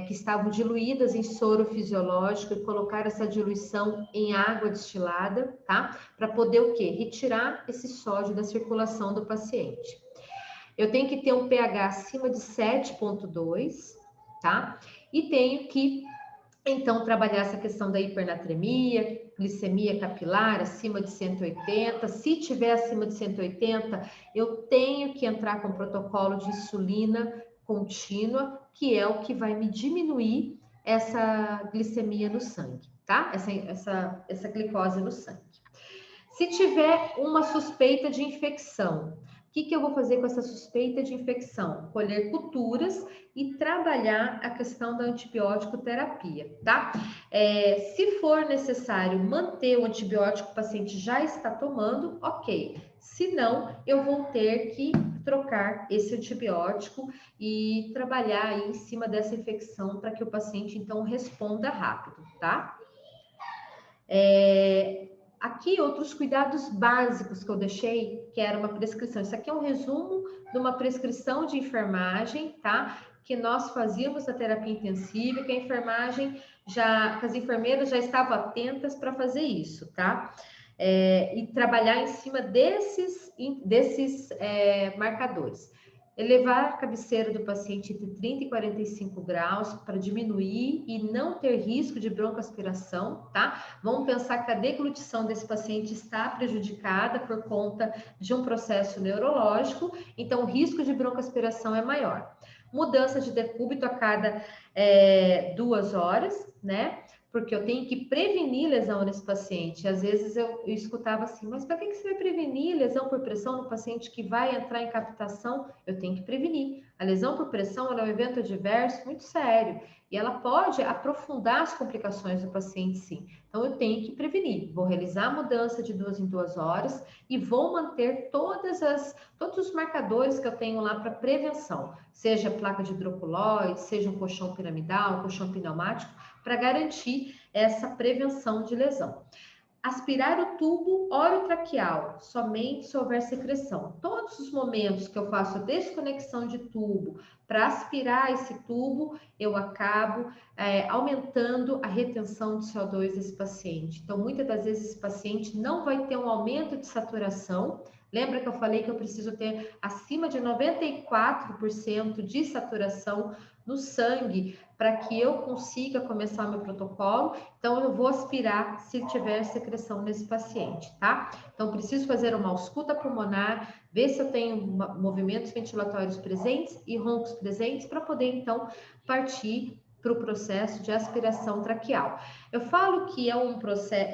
que estavam diluídas em soro fisiológico e colocar essa diluição em água destilada, tá? Para poder o quê? Retirar esse sódio da circulação do paciente. Eu tenho que ter um pH acima de 7,2, tá? E tenho que então, trabalhar essa questão da hipernatremia, glicemia capilar acima de 180. Se tiver acima de 180, eu tenho que entrar com protocolo de insulina contínua, que é o que vai me diminuir essa glicemia no sangue, tá? Essa glicose no sangue. Se tiver uma suspeita de infecção, o que eu vou fazer com essa suspeita de infecção? Colher culturas e trabalhar a questão da antibiótico terapia, tá? Se for necessário manter o antibiótico que o paciente já está tomando, ok. Se não, eu vou ter que trocar esse antibiótico e trabalhar aí em cima dessa infecção para que o paciente, então, responda rápido, tá? Aqui, outros cuidados básicos que eu deixei, que era uma prescrição. Isso aqui é um resumo de uma prescrição de enfermagem, tá? Que nós fazíamos na terapia intensiva, que a enfermagem que as enfermeiras já estavam atentas para fazer isso, tá? E trabalhar em cima desses marcadores. Elevar a cabeceira do paciente entre 30 e 45 graus para diminuir e não ter risco de broncoaspiração, tá? Vamos pensar que a deglutição desse paciente está prejudicada por conta de um processo neurológico, então o risco de broncoaspiração é maior. Mudança de decúbito a cada 2 horas, né? Porque eu tenho que prevenir lesão nesse paciente. Às vezes eu escutava assim, mas para que você vai prevenir lesão por pressão no paciente que vai entrar em captação? Eu tenho que prevenir. A lesão por pressão é um evento adverso muito sério. E ela pode aprofundar as complicações do paciente, sim. Então, eu tenho que prevenir. Vou realizar a mudança de 2 em 2 horas e vou manter todos os marcadores que eu tenho lá para prevenção. Seja placa de hidrocolóide, seja um colchão piramidal, um colchão pneumático, para garantir essa prevenção de lesão. Aspirar o tubo orotraqueal, somente se houver secreção. Todos os momentos que eu faço a desconexão de tubo para aspirar esse tubo, eu acabo aumentando a retenção de CO2 desse paciente. Então, muitas das vezes esse paciente não vai ter um aumento de saturação. Lembra que eu falei que eu preciso ter acima de 94% de saturação no sangue para que eu consiga começar meu protocolo? Então, eu vou aspirar se tiver secreção nesse paciente, tá? Então, preciso fazer uma ausculta pulmonar, ver se eu tenho movimentos ventilatórios presentes e roncos presentes para poder, então, partir para o processo de aspiração traqueal. Eu falo que é um processo,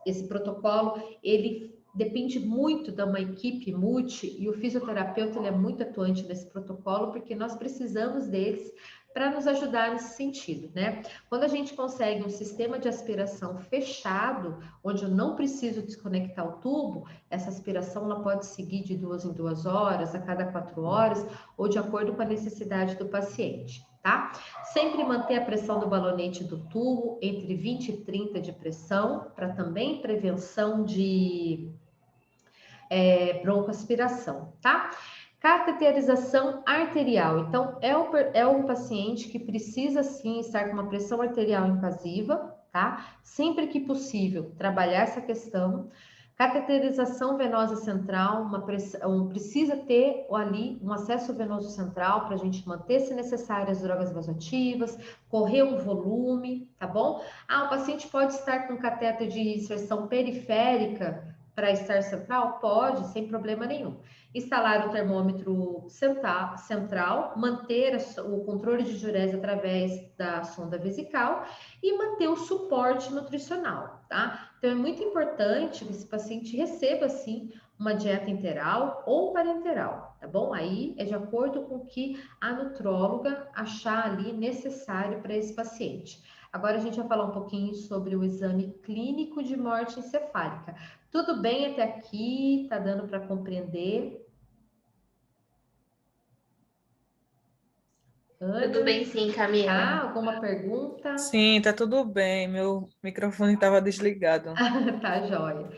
esse protocolo, ele depende muito de uma equipe multi, e o fisioterapeuta ele é muito atuante nesse protocolo, porque nós precisamos deles para nos ajudar nesse sentido, né? Quando a gente consegue um sistema de aspiração fechado, onde eu não preciso desconectar o tubo, essa aspiração ela pode seguir de 2 em 2 horas, a cada 4 horas, ou de acordo com a necessidade do paciente, tá? Sempre manter a pressão do balonete do tubo entre 20 e 30 de pressão, para também prevenção de broncoaspiração, tá? Cateterização arterial. Então, é um paciente que precisa, sim, estar com uma pressão arterial invasiva, tá? Sempre que possível, trabalhar essa questão. Cateterização venosa central, precisa ter ali um acesso venoso central para a gente manter, se necessário, as drogas vasoativas, correr um volume, tá bom? O paciente pode estar com catéter de inserção periférica para estar central? Pode, sem problema nenhum. Instalar o termômetro central, manter o controle de diurese através da sonda vesical e manter o suporte nutricional, tá? Então, é muito importante que esse paciente receba, sim, uma dieta enteral ou parenteral, tá bom? Aí é de acordo com o que a nutróloga achar ali necessário para esse paciente. Agora a gente vai falar um pouquinho sobre o exame clínico de morte encefálica. Tudo bem até aqui? Tá dando para compreender? Ana? Tudo bem sim, Camila. Alguma pergunta? Sim, tá tudo bem. Meu microfone estava desligado. Tá jóia.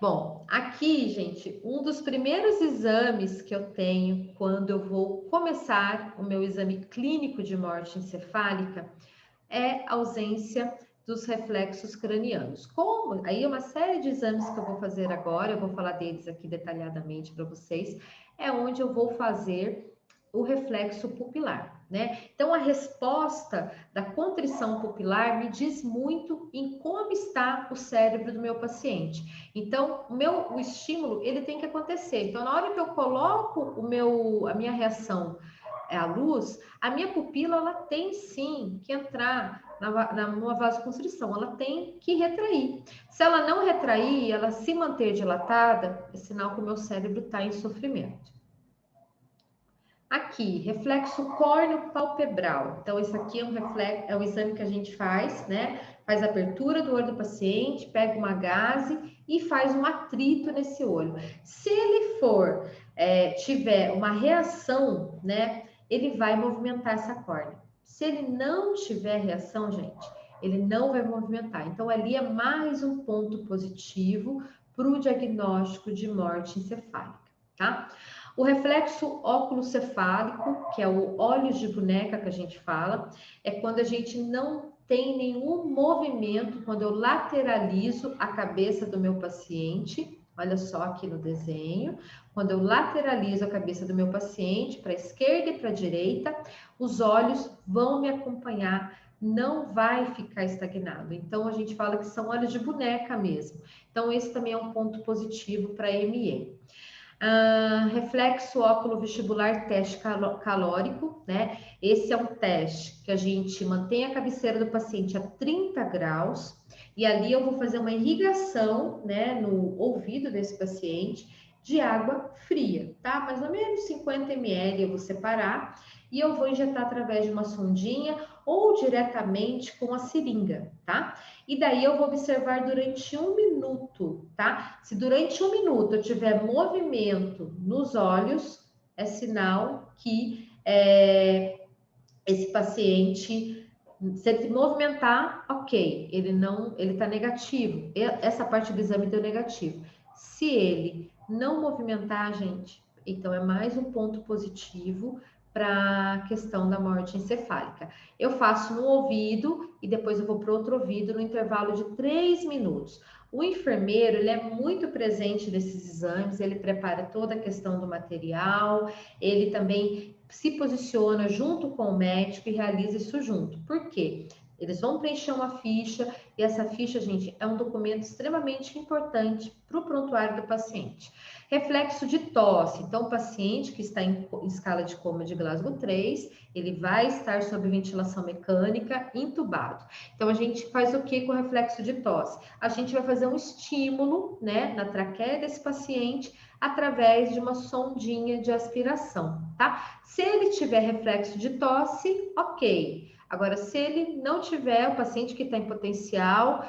Bom, aqui, gente, um dos primeiros exames que eu tenho quando eu vou começar o meu exame clínico de morte encefálica é a ausência dos reflexos cranianos. Como? Aí uma série de exames que eu vou fazer agora, eu vou falar deles aqui detalhadamente para vocês, é onde eu vou fazer o reflexo pupilar, né? Então, a resposta da contrição pupilar me diz muito em como está o cérebro do meu paciente. Então, o estímulo, ele tem que acontecer. Então, na hora que eu coloco a minha reação à luz, a minha pupila, ela tem sim que entrar numa vasoconstrição, ela tem que retrair. Se ela não retrair, ela se manter dilatada, é sinal que o meu cérebro está em sofrimento. Aqui, reflexo córneo-palpebral. Então, isso aqui é um exame que a gente faz, né? Faz a abertura do olho do paciente, pega uma gaze e faz um atrito nesse olho. Se ele tiver uma reação, né? Ele vai movimentar essa córnea. Se ele não tiver reação, gente, ele não vai movimentar. Então, ali é mais um ponto positivo para o diagnóstico de morte encefálica, tá? O reflexo óculocefálico, que é o olhos de boneca que a gente fala, é quando a gente não tem nenhum movimento, quando eu lateralizo a cabeça do meu paciente. Olha só aqui no desenho, quando eu lateralizo a cabeça do meu paciente para a esquerda e para a direita, os olhos vão me acompanhar, não vai ficar estagnado. Então, a gente fala que são olhos de boneca mesmo. Então, esse também é um ponto positivo para a ME. Reflexo óculo vestibular teste calórico, né? Esse é um teste que a gente mantém a cabeceira do paciente a 30 graus e ali eu vou fazer uma irrigação, né, no ouvido desse paciente de água fria, tá? Mais ou menos 50 ml eu vou separar e eu vou injetar através de uma sondinha ou diretamente com a seringa, tá? E daí eu vou observar durante 1 minuto, tá? Se durante 1 minuto eu tiver movimento nos olhos, é sinal que esse paciente, se ele se movimentar, ok, ele tá negativo. Essa parte do exame deu negativo. Se ele não movimentar, gente, então é mais um ponto positivo para a questão da morte encefálica. Eu faço no ouvido e depois eu vou para outro ouvido no intervalo de 3 minutos. O enfermeiro, ele é muito presente nesses exames, ele prepara toda a questão do material, ele também se posiciona junto com o médico e realiza isso junto. Por quê? Eles vão preencher uma ficha e essa ficha, gente, é um documento extremamente importante para o prontuário do paciente. Reflexo de tosse. Então, o paciente que está em escala de coma de Glasgow 3, ele vai estar sob ventilação mecânica, intubado. Então, a gente faz o que com o reflexo de tosse? A gente vai fazer um estímulo, né, na traqueia desse paciente através de uma sondinha de aspiração, tá? Se ele tiver reflexo de tosse, ok. Agora, se ele não tiver, o paciente que está em potencial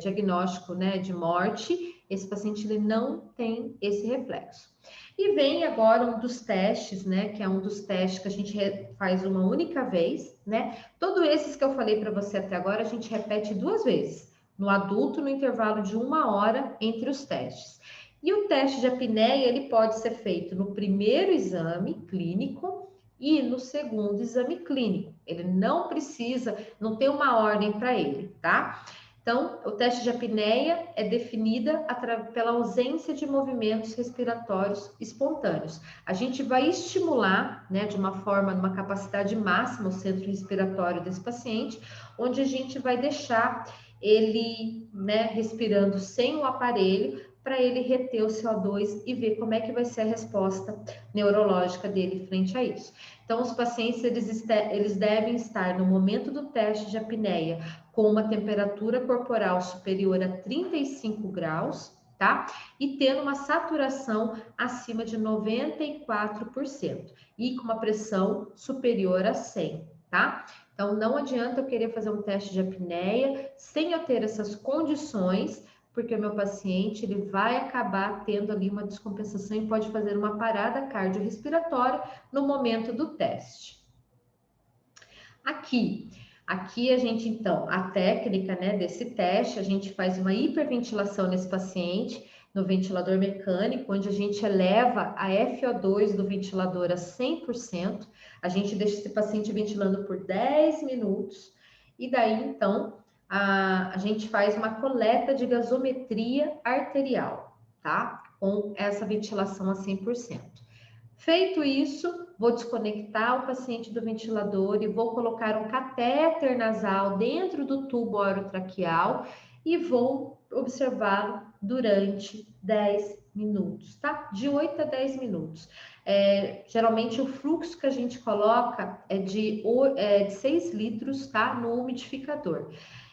diagnóstico, né, de morte, esse paciente ele não tem esse reflexo. E vem agora um dos testes, né, que é um dos testes que a gente faz uma única vez, né? Todos esses que eu falei para você até agora, a gente repete 2 vezes, no adulto, no intervalo de 1 hora entre os testes. E o teste de apneia, ele pode ser feito no primeiro exame clínico e no segundo exame clínico. Ele não precisa, não tem uma ordem para ele, tá? Então, o teste de apneia é definida pela ausência de movimentos respiratórios espontâneos. A gente vai estimular, né, de uma forma, numa capacidade máxima, o centro respiratório desse paciente, onde a gente vai deixar ele, né, respirando sem o aparelho, para ele reter o CO2 e ver como é que vai ser a resposta neurológica dele frente a isso. Então, os pacientes, eles devem estar no momento do teste de apneia com uma temperatura corporal superior a 35 graus, tá? E tendo uma saturação acima de 94% e com uma pressão superior a 100, tá? Então, não adianta eu querer fazer um teste de apneia sem eu ter essas condições, porque o meu paciente ele vai acabar tendo ali uma descompensação e pode fazer uma parada cardiorrespiratória no momento do teste. Aqui a gente, então, a técnica, né, desse teste, a gente faz uma hiperventilação nesse paciente, no ventilador mecânico, onde a gente eleva a FO2 do ventilador a 100%, a gente deixa esse paciente ventilando por 10 minutos, e daí, então, a gente faz uma coleta de gasometria arterial, tá? Com essa ventilação a 100%. Feito isso, vou desconectar o paciente do ventilador e vou colocar um catéter nasal dentro do tubo orotraqueal e vou observá-lo durante 10 minutos, tá? De 8 a 10 minutos. Geralmente o fluxo que a gente coloca é de 6 litros, tá? No umidificador.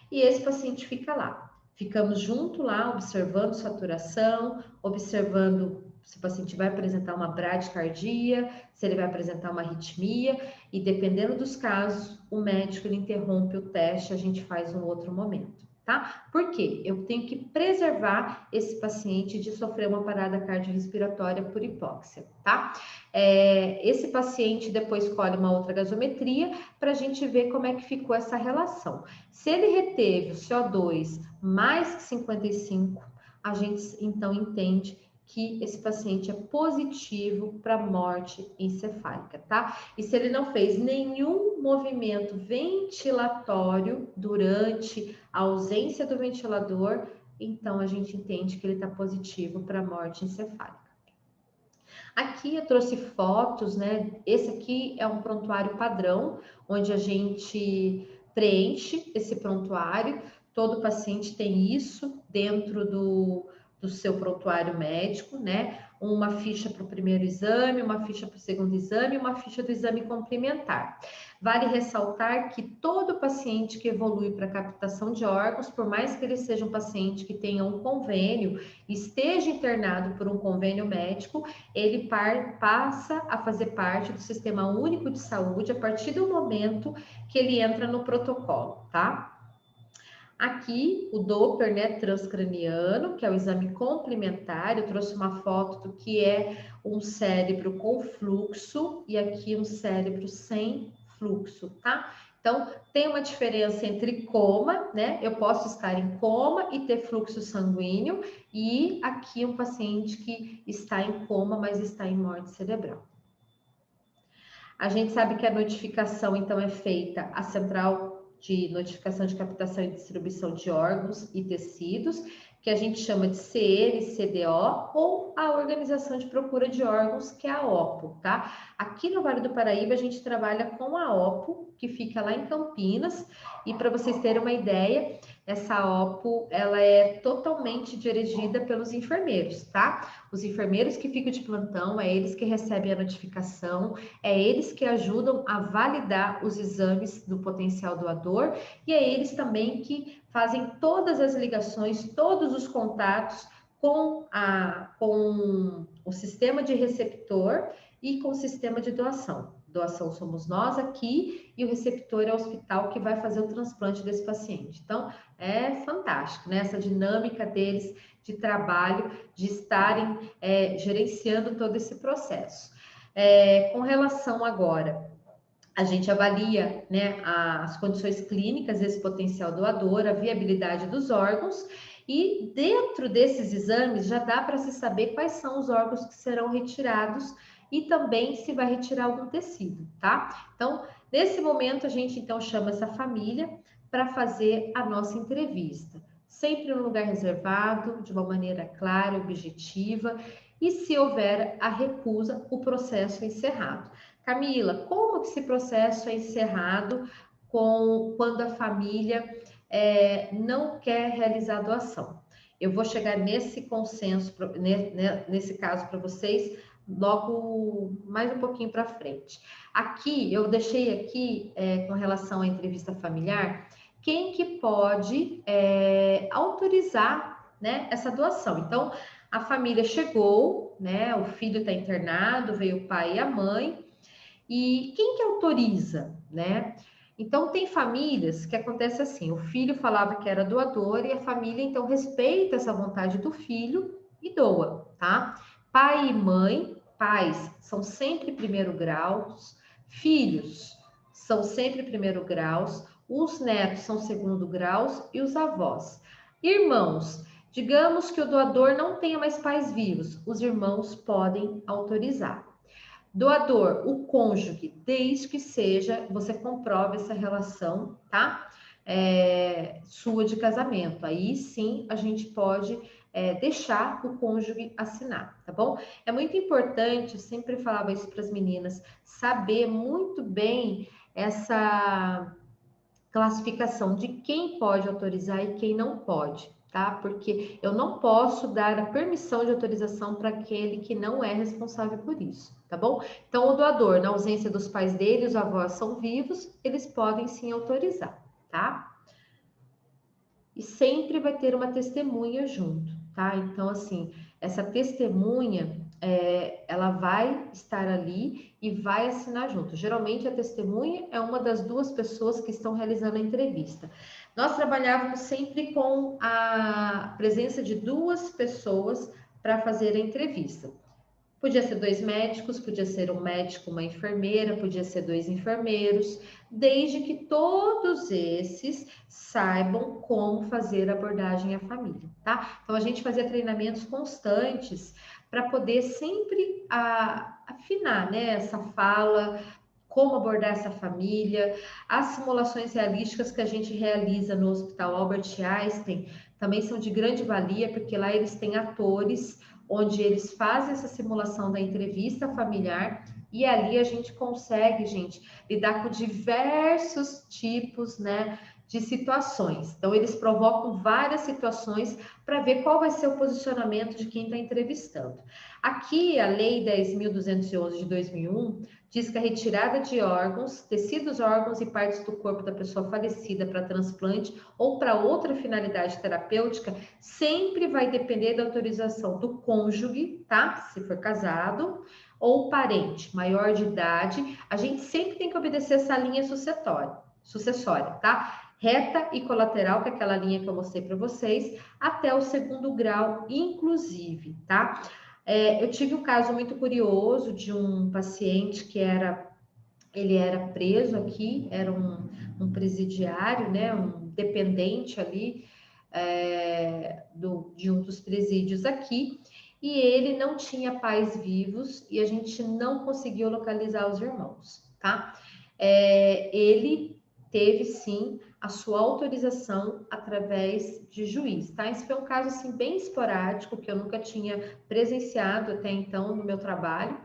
E esse paciente fica lá. Ficamos junto lá, observando saturação, observando se o paciente vai apresentar uma bradicardia, se ele vai apresentar uma arritmia, e dependendo dos casos, o médico ele interrompe o teste, a gente faz um outro momento, tá? Por quê? Eu tenho que preservar esse paciente de sofrer uma parada cardiorrespiratória por hipóxia, tá? Esse paciente depois colhe uma outra gasometria para a gente ver como é que ficou essa relação. Se ele reteve o CO2 mais que 55, a gente então entende que esse paciente é positivo para morte encefálica, tá? E se ele não fez nenhum movimento ventilatório durante a ausência do ventilador, então a gente entende que ele está positivo para morte encefálica. Aqui eu trouxe fotos, né? Esse aqui é um prontuário padrão, onde a gente preenche esse prontuário. Todo paciente tem isso dentro do seu prontuário médico, né? uma ficha para o primeiro exame, uma ficha para o segundo exame e uma ficha do exame complementar. Vale ressaltar que todo paciente que evolui para captação de órgãos, por mais que ele seja um paciente que tenha um convênio, esteja internado por um convênio médico, ele passa a fazer parte do Sistema Único de Saúde a partir do momento que ele entra no protocolo, tá? Aqui, o Doppler, né, transcraniano, que é o exame complementar. Eu trouxe uma foto do que é um cérebro com fluxo e aqui um cérebro sem fluxo, tá? Então, tem uma diferença entre coma, né? Eu posso estar em coma e ter fluxo sanguíneo, e aqui um paciente que está em coma, mas está em morte cerebral. A gente sabe que a notificação, então, é feita à central de notificação de captação e distribuição de órgãos e tecidos, que a gente chama de CNCDO, ou a Organização de Procura de Órgãos, que é a OPO, tá? Aqui no Vale do Paraíba, a gente trabalha com a OPO, que fica lá em Campinas, e para vocês terem uma ideia, essa OPO, ela é totalmente dirigida pelos enfermeiros, tá? Os enfermeiros que ficam de plantão, é eles que recebem a notificação, é eles que ajudam a validar os exames do potencial doador, e é eles também que fazem todas as ligações, todos os contatos com o sistema de receptor e com o sistema de doação. Doação somos nós aqui e o receptor é o hospital que vai fazer o transplante desse paciente. Então, é fantástico, né? Essa dinâmica deles de trabalho, de estarem gerenciando todo esse processo. Com relação agora, a gente avalia, né, as condições clínicas desse potencial doador, a viabilidade dos órgãos, e dentro desses exames já dá para se saber quais são os órgãos que serão retirados e também se vai retirar algum tecido, tá? Então, nesse momento, a gente então chama essa família para fazer a nossa entrevista. Sempre no lugar reservado, de uma maneira clara, objetiva, e se houver a recusa, o processo é encerrado. Camila, como que esse processo é encerrado quando a família não quer realizar a doação? Eu vou chegar nesse consenso, nesse caso para vocês, logo mais um pouquinho para frente. Aqui, eu deixei aqui, com relação à entrevista familiar, quem que pode autorizar, né, essa doação. Então, a família chegou, né, o filho está internado, veio o pai e a mãe, e quem que autoriza, né? Então, tem famílias que acontece assim, o filho falava que era doador e a família, então, respeita essa vontade do filho e doa, tá? Pai e mãe, pais são sempre primeiro grau, filhos são sempre primeiro grau, os netos são segundo grau e os avós. Irmãos, digamos que o doador não tenha mais pais vivos, os irmãos podem autorizar. Doador, o cônjuge, desde que seja, você comprove essa relação, tá? Sua de casamento. Aí sim a gente pode deixar o cônjuge assinar, tá bom? É muito importante, eu sempre falava isso para as meninas, saber muito bem essa classificação de quem pode autorizar e quem não pode, tá? Porque eu não posso dar a permissão de autorização para aquele que não é responsável por isso, tá bom? Então, o doador, na ausência dos pais dele, os avós são vivos, eles podem sim autorizar, tá? E sempre vai ter uma testemunha junto, tá? Então, assim, essa testemunha, ela vai estar ali e vai assinar junto. Geralmente, a testemunha é uma das duas pessoas que estão realizando a entrevista. Nós trabalhávamos sempre com a presença de duas pessoas para fazer a entrevista. Podia ser 2 médicos, podia ser um médico, uma enfermeira, podia ser 2 enfermeiros, desde que todos esses saibam como fazer a abordagem à família, tá? Então, a gente fazia treinamentos constantes para poder sempre afinar, né, essa fala, como abordar essa família. As simulações realísticas que a gente realiza no Hospital Albert Einstein também são de grande valia, porque lá eles têm atores onde eles fazem essa simulação da entrevista familiar E ali a gente consegue, gente, lidar com diversos tipos, né, de situações. Então, eles provocam várias situações para ver qual vai ser o posicionamento de quem está entrevistando. Aqui, a Lei 10.211 de 2001 diz que a retirada de órgãos, tecidos, órgãos e partes do corpo da pessoa falecida para transplante ou para outra finalidade terapêutica sempre vai depender da autorização do cônjuge, tá? Se for casado, ou parente maior de idade. A gente sempre tem que obedecer essa linha sucessória, tá? Reta e colateral, que é aquela linha que eu mostrei para vocês, até o segundo grau, inclusive, tá? Eu tive um caso muito curioso de um paciente que ele era preso aqui, era um presidiário, né? Um dependente ali de um dos presídios aqui, e ele não tinha pais vivos e a gente não conseguiu localizar os irmãos, tá? Ele teve sim a sua autorização através de juiz, tá? Esse foi um caso assim bem esporádico que eu nunca tinha presenciado até então no meu trabalho,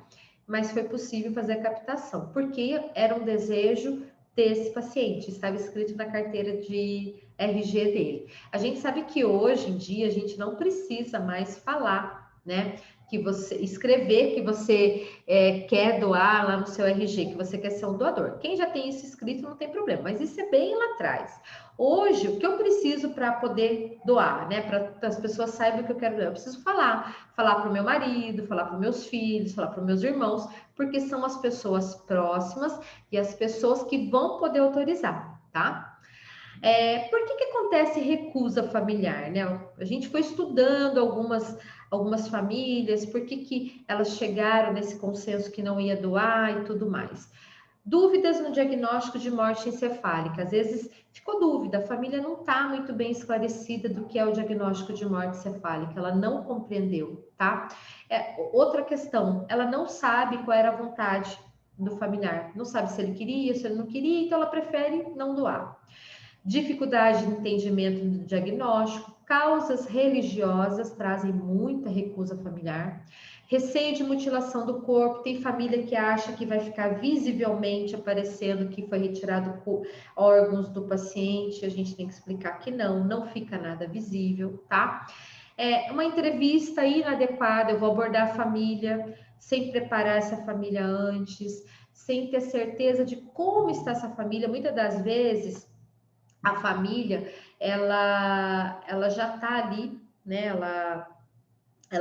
mas foi possível fazer a captação, porque era um desejo desse paciente, estava escrito na carteira de RG dele. A gente sabe que hoje em dia a gente não precisa mais falar, né? Que você escrever que você quer doar lá no seu RG, que você quer ser um doador. Quem já tem isso escrito não tem problema, mas isso é bem lá atrás. Hoje, o que eu preciso para poder doar, né? Para as pessoas saibam que eu quero doar, eu preciso falar para o meu marido, falar para os meus filhos, falar para os meus irmãos, porque são as pessoas próximas e as pessoas que vão poder autorizar, tá? Por que acontece recusa familiar, né? A gente foi estudando algumas famílias, por que elas chegaram nesse consenso que não ia doar e tudo mais. Dúvidas no diagnóstico de morte encefálica. Às vezes ficou dúvida, a família não está muito bem esclarecida do que é o diagnóstico de morte encefálica, ela não compreendeu, tá? Outra questão, ela não sabe qual era a vontade do familiar, não sabe se ele queria, se ele não queria, então ela prefere não doar. Dificuldade de entendimento do diagnóstico, causas religiosas trazem muita recusa familiar, receio de mutilação do corpo, tem família que acha que vai ficar visivelmente aparecendo que foi retirado órgãos do paciente, a gente tem que explicar que não fica nada visível, tá? Uma entrevista inadequada, eu vou abordar a família sem preparar essa família antes, sem ter certeza de como está essa família, muitas das vezes a família, ela já está ali, né? Ela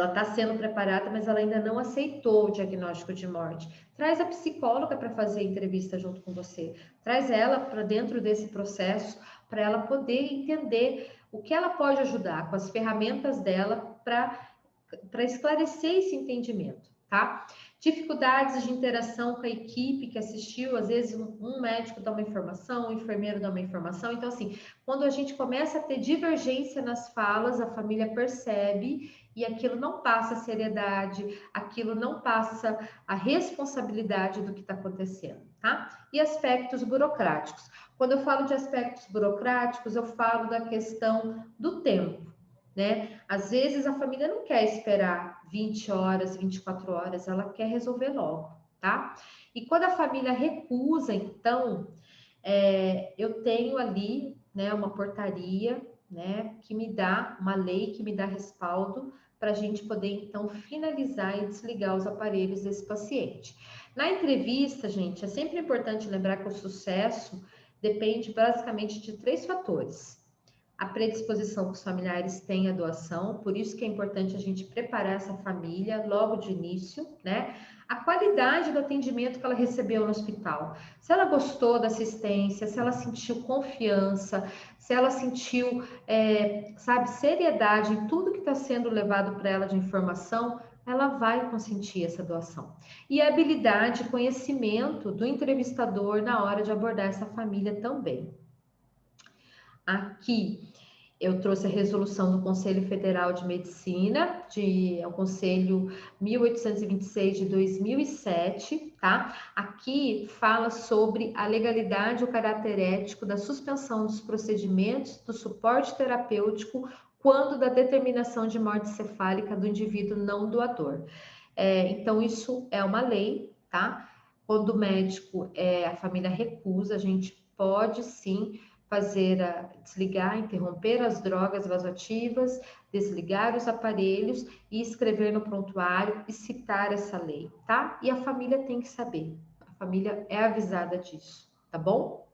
está sendo preparada, mas ela ainda não aceitou o diagnóstico de morte. Traz a psicóloga para fazer a entrevista junto com você. Traz ela para dentro desse processo, para ela poder entender o que ela pode ajudar com as ferramentas dela para esclarecer esse entendimento, tá? Dificuldades de interação com a equipe que assistiu, às vezes um médico dá uma informação, um enfermeiro dá uma informação. Então, assim, quando a gente começa a ter divergência nas falas, a família percebe e aquilo não passa a seriedade, aquilo não passa a responsabilidade do que está acontecendo, tá? E aspectos burocráticos. Quando eu falo de aspectos burocráticos, eu falo da questão do tempo, né? Às vezes a família não quer esperar 20 horas, 24 horas, ela quer resolver logo, tá? E quando a família recusa, então, eu tenho ali, né, uma portaria, né, que me dá, uma lei que me dá respaldo para a gente poder, então, finalizar e desligar os aparelhos desse paciente. Na entrevista, gente, é sempre importante lembrar que o sucesso depende basicamente de 3 fatores. A predisposição que os familiares têm à doação, por isso que é importante a gente preparar essa família logo de início, né? A qualidade do atendimento que ela recebeu no hospital. Se ela gostou da assistência, se ela sentiu confiança, se ela sentiu, seriedade em tudo que está sendo levado para ela de informação, ela vai consentir essa doação. E a habilidade, conhecimento do entrevistador na hora de abordar essa família também. Aqui eu trouxe a resolução do Conselho Federal de Medicina, o Conselho 1826 de 2007, tá? Aqui fala sobre a legalidade e o caráter ético da suspensão dos procedimentos do suporte terapêutico quando da determinação de morte cefálica do indivíduo não doador. Então, isso é uma lei, tá? Quando o médico, a família recusa, a gente pode sim desligar, interromper as drogas vasoativas, desligar os aparelhos e escrever no prontuário e citar essa lei, tá? E a família tem que saber, a família é avisada disso, tá bom?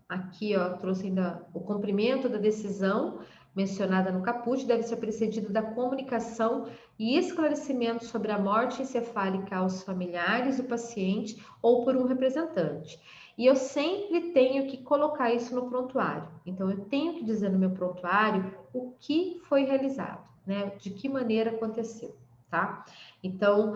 Aqui, ó, trouxe ainda o cumprimento da decisão mencionada no caput deve ser precedido da comunicação e esclarecimento sobre a morte encefálica aos familiares do paciente ou por um representante. E eu sempre tenho que colocar isso no prontuário. Então, eu tenho que dizer no meu prontuário o que foi realizado, né? De que maneira aconteceu, tá? Então,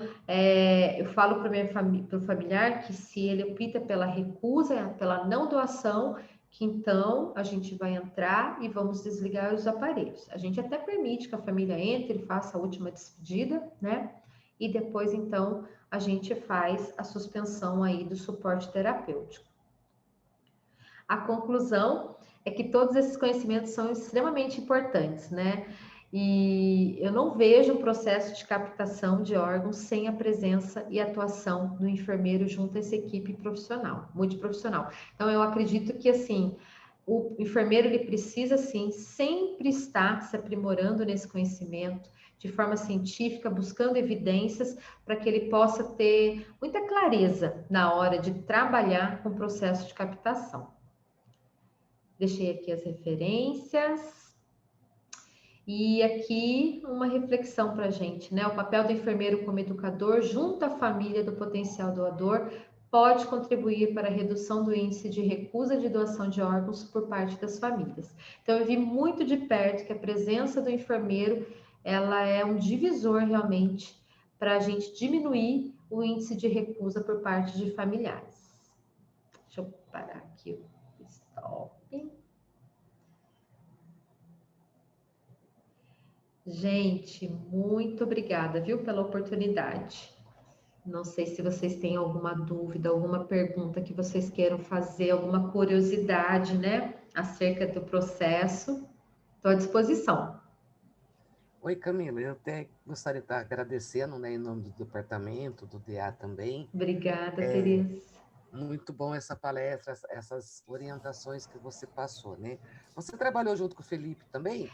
eu falo para o familiar que se ele opta pela recusa, pela não doação, que então a gente vai entrar e vamos desligar os aparelhos. A gente até permite que a família entre e faça a última despedida, né? E depois, então, a gente faz a suspensão aí do suporte terapêutico. A conclusão é que todos esses conhecimentos são extremamente importantes, né? E eu não vejo um processo de captação de órgãos sem a presença e atuação do enfermeiro junto a essa equipe profissional, multiprofissional. Então, eu acredito que, assim, o enfermeiro, ele precisa, sim, sempre estar se aprimorando nesse conhecimento, de forma científica, buscando evidências, para que ele possa ter muita clareza na hora de trabalhar com o processo de captação. Deixei aqui as referências. E aqui uma reflexão para a gente, né? O papel do enfermeiro como educador, junto à família do potencial doador, pode contribuir para a redução do índice de recusa de doação de órgãos por parte das famílias. Então, eu vi muito de perto que a presença do enfermeiro, ela é um divisor realmente para a gente diminuir o índice de recusa por parte de familiares. Deixa eu parar aqui o stop. Gente, muito obrigada, viu, pela oportunidade. Não sei se vocês têm alguma dúvida, alguma pergunta que vocês queiram fazer, alguma curiosidade, né, acerca do processo. Estou à disposição. Oi, Camila, eu até gostaria de estar agradecendo, né, em nome do departamento, do DA também. Obrigada, Tereza. Muito bom essa palestra, essas orientações que você passou, né? Você trabalhou junto com o Felipe também?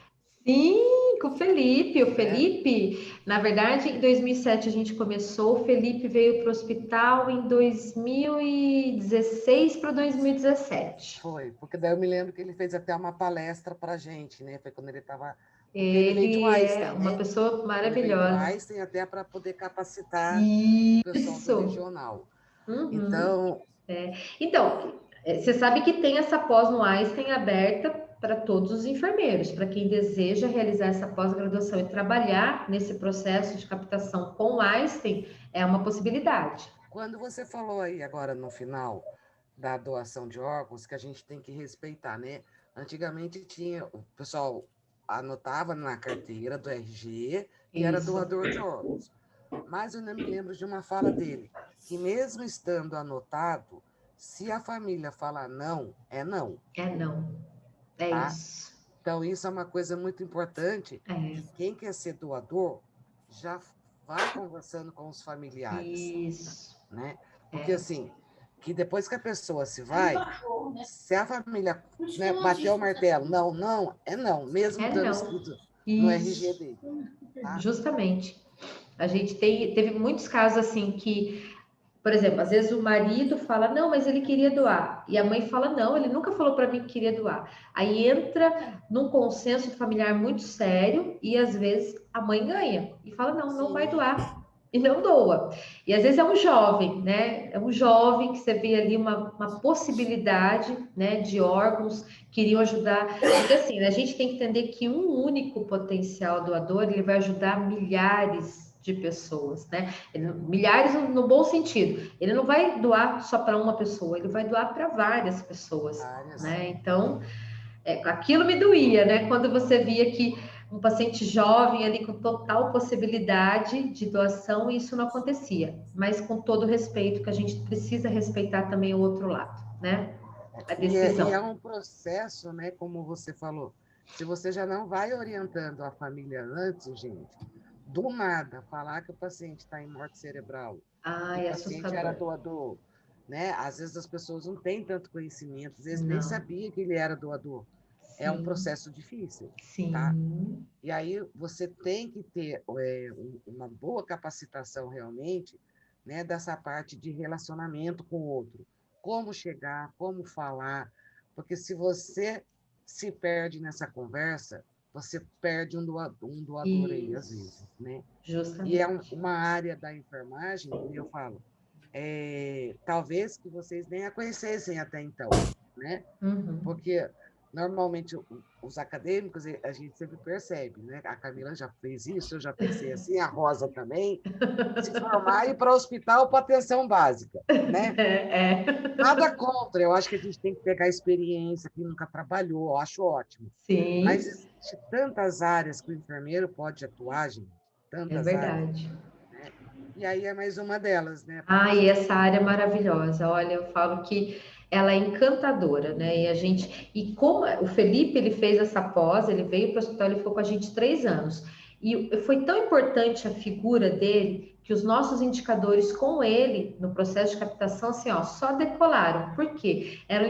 Sim, com o Felipe. O Felipe, na verdade, em 2007 a gente começou, o Felipe veio para o hospital em 2016 para 2017. Foi, porque daí eu me lembro que ele fez até uma palestra para a gente, né? Foi quando ele estava... Ele veio de Ele é Einstein, uma né? pessoa Ele veio de maravilhosa. Einstein até para poder capacitar o pessoal do Isso. regional. Uhum. Então, Então, você sabe que tem essa pós no Einstein aberta para todos os enfermeiros, para quem deseja realizar essa pós-graduação e trabalhar nesse processo de captação com o Einstein, é uma possibilidade. quando você falou aí agora no final da doação de órgãos, que a gente tem que respeitar, né? Antigamente tinha, o pessoal anotava na carteira do RG que era Isso. doador de órgãos. Mas eu não me lembro de uma fala dele, que mesmo estando anotado, se a família falar não, é não, É não. É tá? isso. Então, isso é uma coisa muito importante, É. que quem quer ser doador já vai conversando com os familiares, Isso. né? Porque, assim, que depois que a pessoa se vai, se a família, né, bateu o martelo, não, não, é não, mesmo É dando não. escrito no RG Isso. dele, tá? Justamente. A gente teve muitos casos assim que, por exemplo, às vezes o marido fala, não, mas ele queria doar. E a mãe fala, não, ele nunca falou para mim que queria doar. Aí entra num consenso familiar muito sério e às vezes a mãe ganha e fala, não, não vai doar. E não doa. E às vezes é um jovem, né? É um jovem que você vê ali uma possibilidade, né, de órgãos que iriam ajudar. Porque assim, né, a gente tem que entender que um único potencial doador, ele vai ajudar milhares de pessoas, né? Milhares no bom sentido. Ele não vai doar só para uma pessoa, ele vai doar para várias pessoas, Várias. né? Então, aquilo me doía, né? Quando você via que um paciente jovem ali com total possibilidade de doação, e isso não acontecia. Mas com todo respeito, que a gente precisa respeitar também o outro lado, né? A E é decisão. um processo, né, como você falou, se você já não vai orientando a família antes, gente, do nada, falar que o paciente está em morte cerebral, Ah, que o é paciente era assustador. doador, né? Às vezes as pessoas não têm tanto conhecimento, às vezes nem Não, sabia que ele era doador. É um sim, processo difícil, tá? sim, E aí você tem que ter uma boa capacitação realmente, né, dessa parte de relacionamento com o outro. Como chegar, como falar, porque se você se perde nessa conversa, você perde um doador aí, às isso, vezes, né? E é justamente. uma área da enfermagem, que eu falo, talvez que vocês nem a conhecessem até então, né? Uhum. Porque normalmente os acadêmicos a gente sempre percebe, né? A Camila já fez isso, eu já pensei assim, a Rosa também, se formar e ir para o hospital para atenção básica, né? É, é. Nada contra, eu acho que a gente tem que pegar a experiência, que nunca trabalhou, eu acho ótimo. Mas Sim, existe tantas áreas que o enfermeiro pode atuar, gente, é tantas áreas, verdade. né? E aí é mais uma delas, né? Para Ah, e poder. essa área é maravilhosa. Olha, eu falo que ela é encantadora, né? E a gente, e como o Felipe ele fez essa pós, ele veio para o hospital, ele ficou com a gente 3 anos. E foi tão importante a figura dele que os nossos indicadores com ele no processo de captação, assim, ó, só decolaram. Por quê? Era um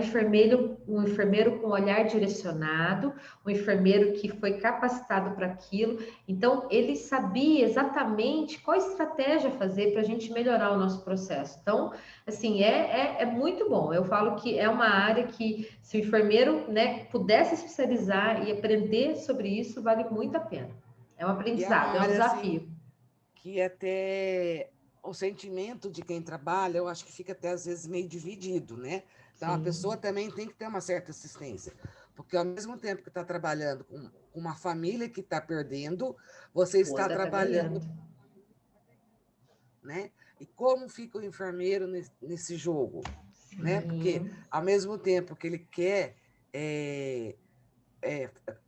enfermeiro com olhar direcionado, um enfermeiro que foi capacitado para aquilo. Então, ele sabia exatamente qual estratégia fazer para a gente melhorar o nosso processo. Então, assim, é muito bom. Eu falo que é uma área que, se o enfermeiro, né, pudesse especializar e aprender sobre isso, vale muito a pena. É um E é uma aprendizado, é um área assim desafio. que até o sentimento de quem trabalha, eu acho que fica até às vezes meio dividido, né? Então a pessoa Sim, também tem que ter uma certa assistência, porque ao mesmo tempo que está trabalhando com uma família que está perdendo, você está outra tá trabalhando, ganhando. né? E como fica o enfermeiro nesse jogo, né? Porque Sim, ao mesmo tempo que ele quer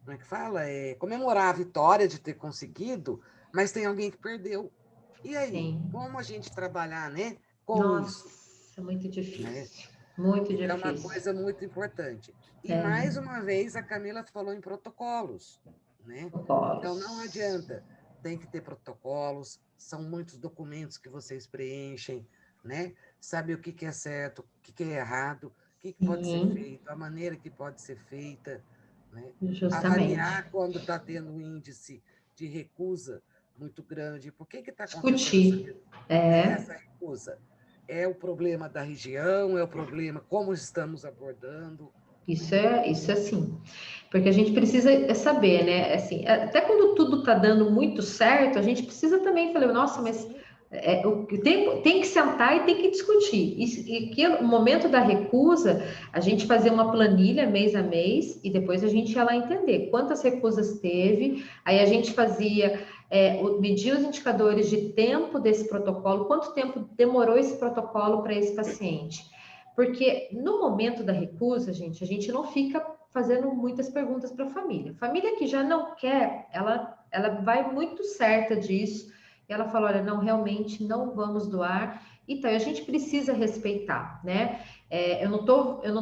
como é que fala? Comemorar a vitória de ter conseguido, mas tem alguém que perdeu. E aí? sim. Como a gente trabalhar, né, com isso? Nossa, muito Né? difícil. Muito Então, é uma difícil. coisa muito importante. E, É, mais uma vez, a Camila falou em protocolos. Né? Então, não polos. adianta. Tem que ter protocolos, são muitos documentos que vocês preenchem, né? Sabe o que que é certo, o que que é errado, o que que pode ser Sim, feito, a maneira que pode ser feita, né? justamente. Avaliar quando está tendo um índice de recusa muito grande. Por que está acontecendo Discutir. É, essa recusa? É o problema da região, é o problema, como estamos abordando. isso é sim. Porque a gente precisa saber, né? Assim, até quando tudo está dando muito certo, a gente precisa também falar, nossa, mas Sim, tem que sentar e tem que discutir. E que o momento da recusa, a gente fazer uma planilha mês a mês e depois a gente ia lá entender quantas recusas teve. Aí a gente fazia, medir os indicadores de tempo desse protocolo, quanto tempo demorou esse protocolo para esse paciente. Porque no momento da recusa, gente, a gente não fica fazendo muitas perguntas para a família. Família que já não quer, ela vai muito certa disso. E ela fala: olha, não, realmente não vamos doar. Então, a gente precisa respeitar, né? Eu não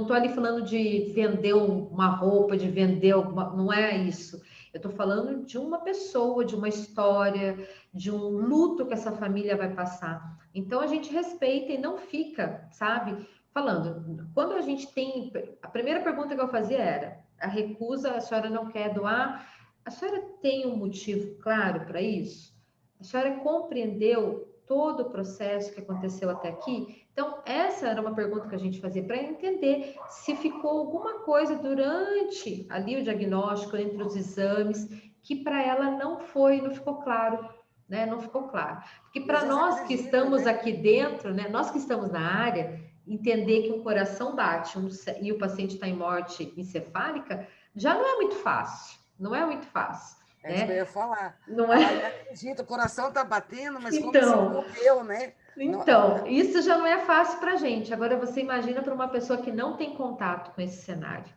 tô ali falando de vender uma roupa, de vender alguma, não é isso. Eu estou falando de uma pessoa, de uma história, de um luto que essa família vai passar. Então a gente respeita e não fica, sabe? Falando, quando a gente tem. A primeira pergunta que eu fazia era: a recusa, a senhora não quer doar? A senhora tem um motivo claro para isso? A senhora compreendeu todo o processo que aconteceu até aqui? Então, essa era uma pergunta que a gente fazia para entender se ficou alguma coisa durante ali o diagnóstico, entre os exames, que para ela não ficou claro, né? Não ficou claro. Porque e às para vezes nós que acredita, estamos né? aqui dentro, né? Nós que estamos na área, entender que o coração bate e o paciente está em morte encefálica, já não é muito fácil. Não é muito fácil, É isso que eu né? ia falar. Não Falar, é? e acredita, o coração está batendo, mas como assim não Então, morreu, né? isso já não é fácil para a gente. Agora você imagina para uma pessoa que não tem contato com esse cenário.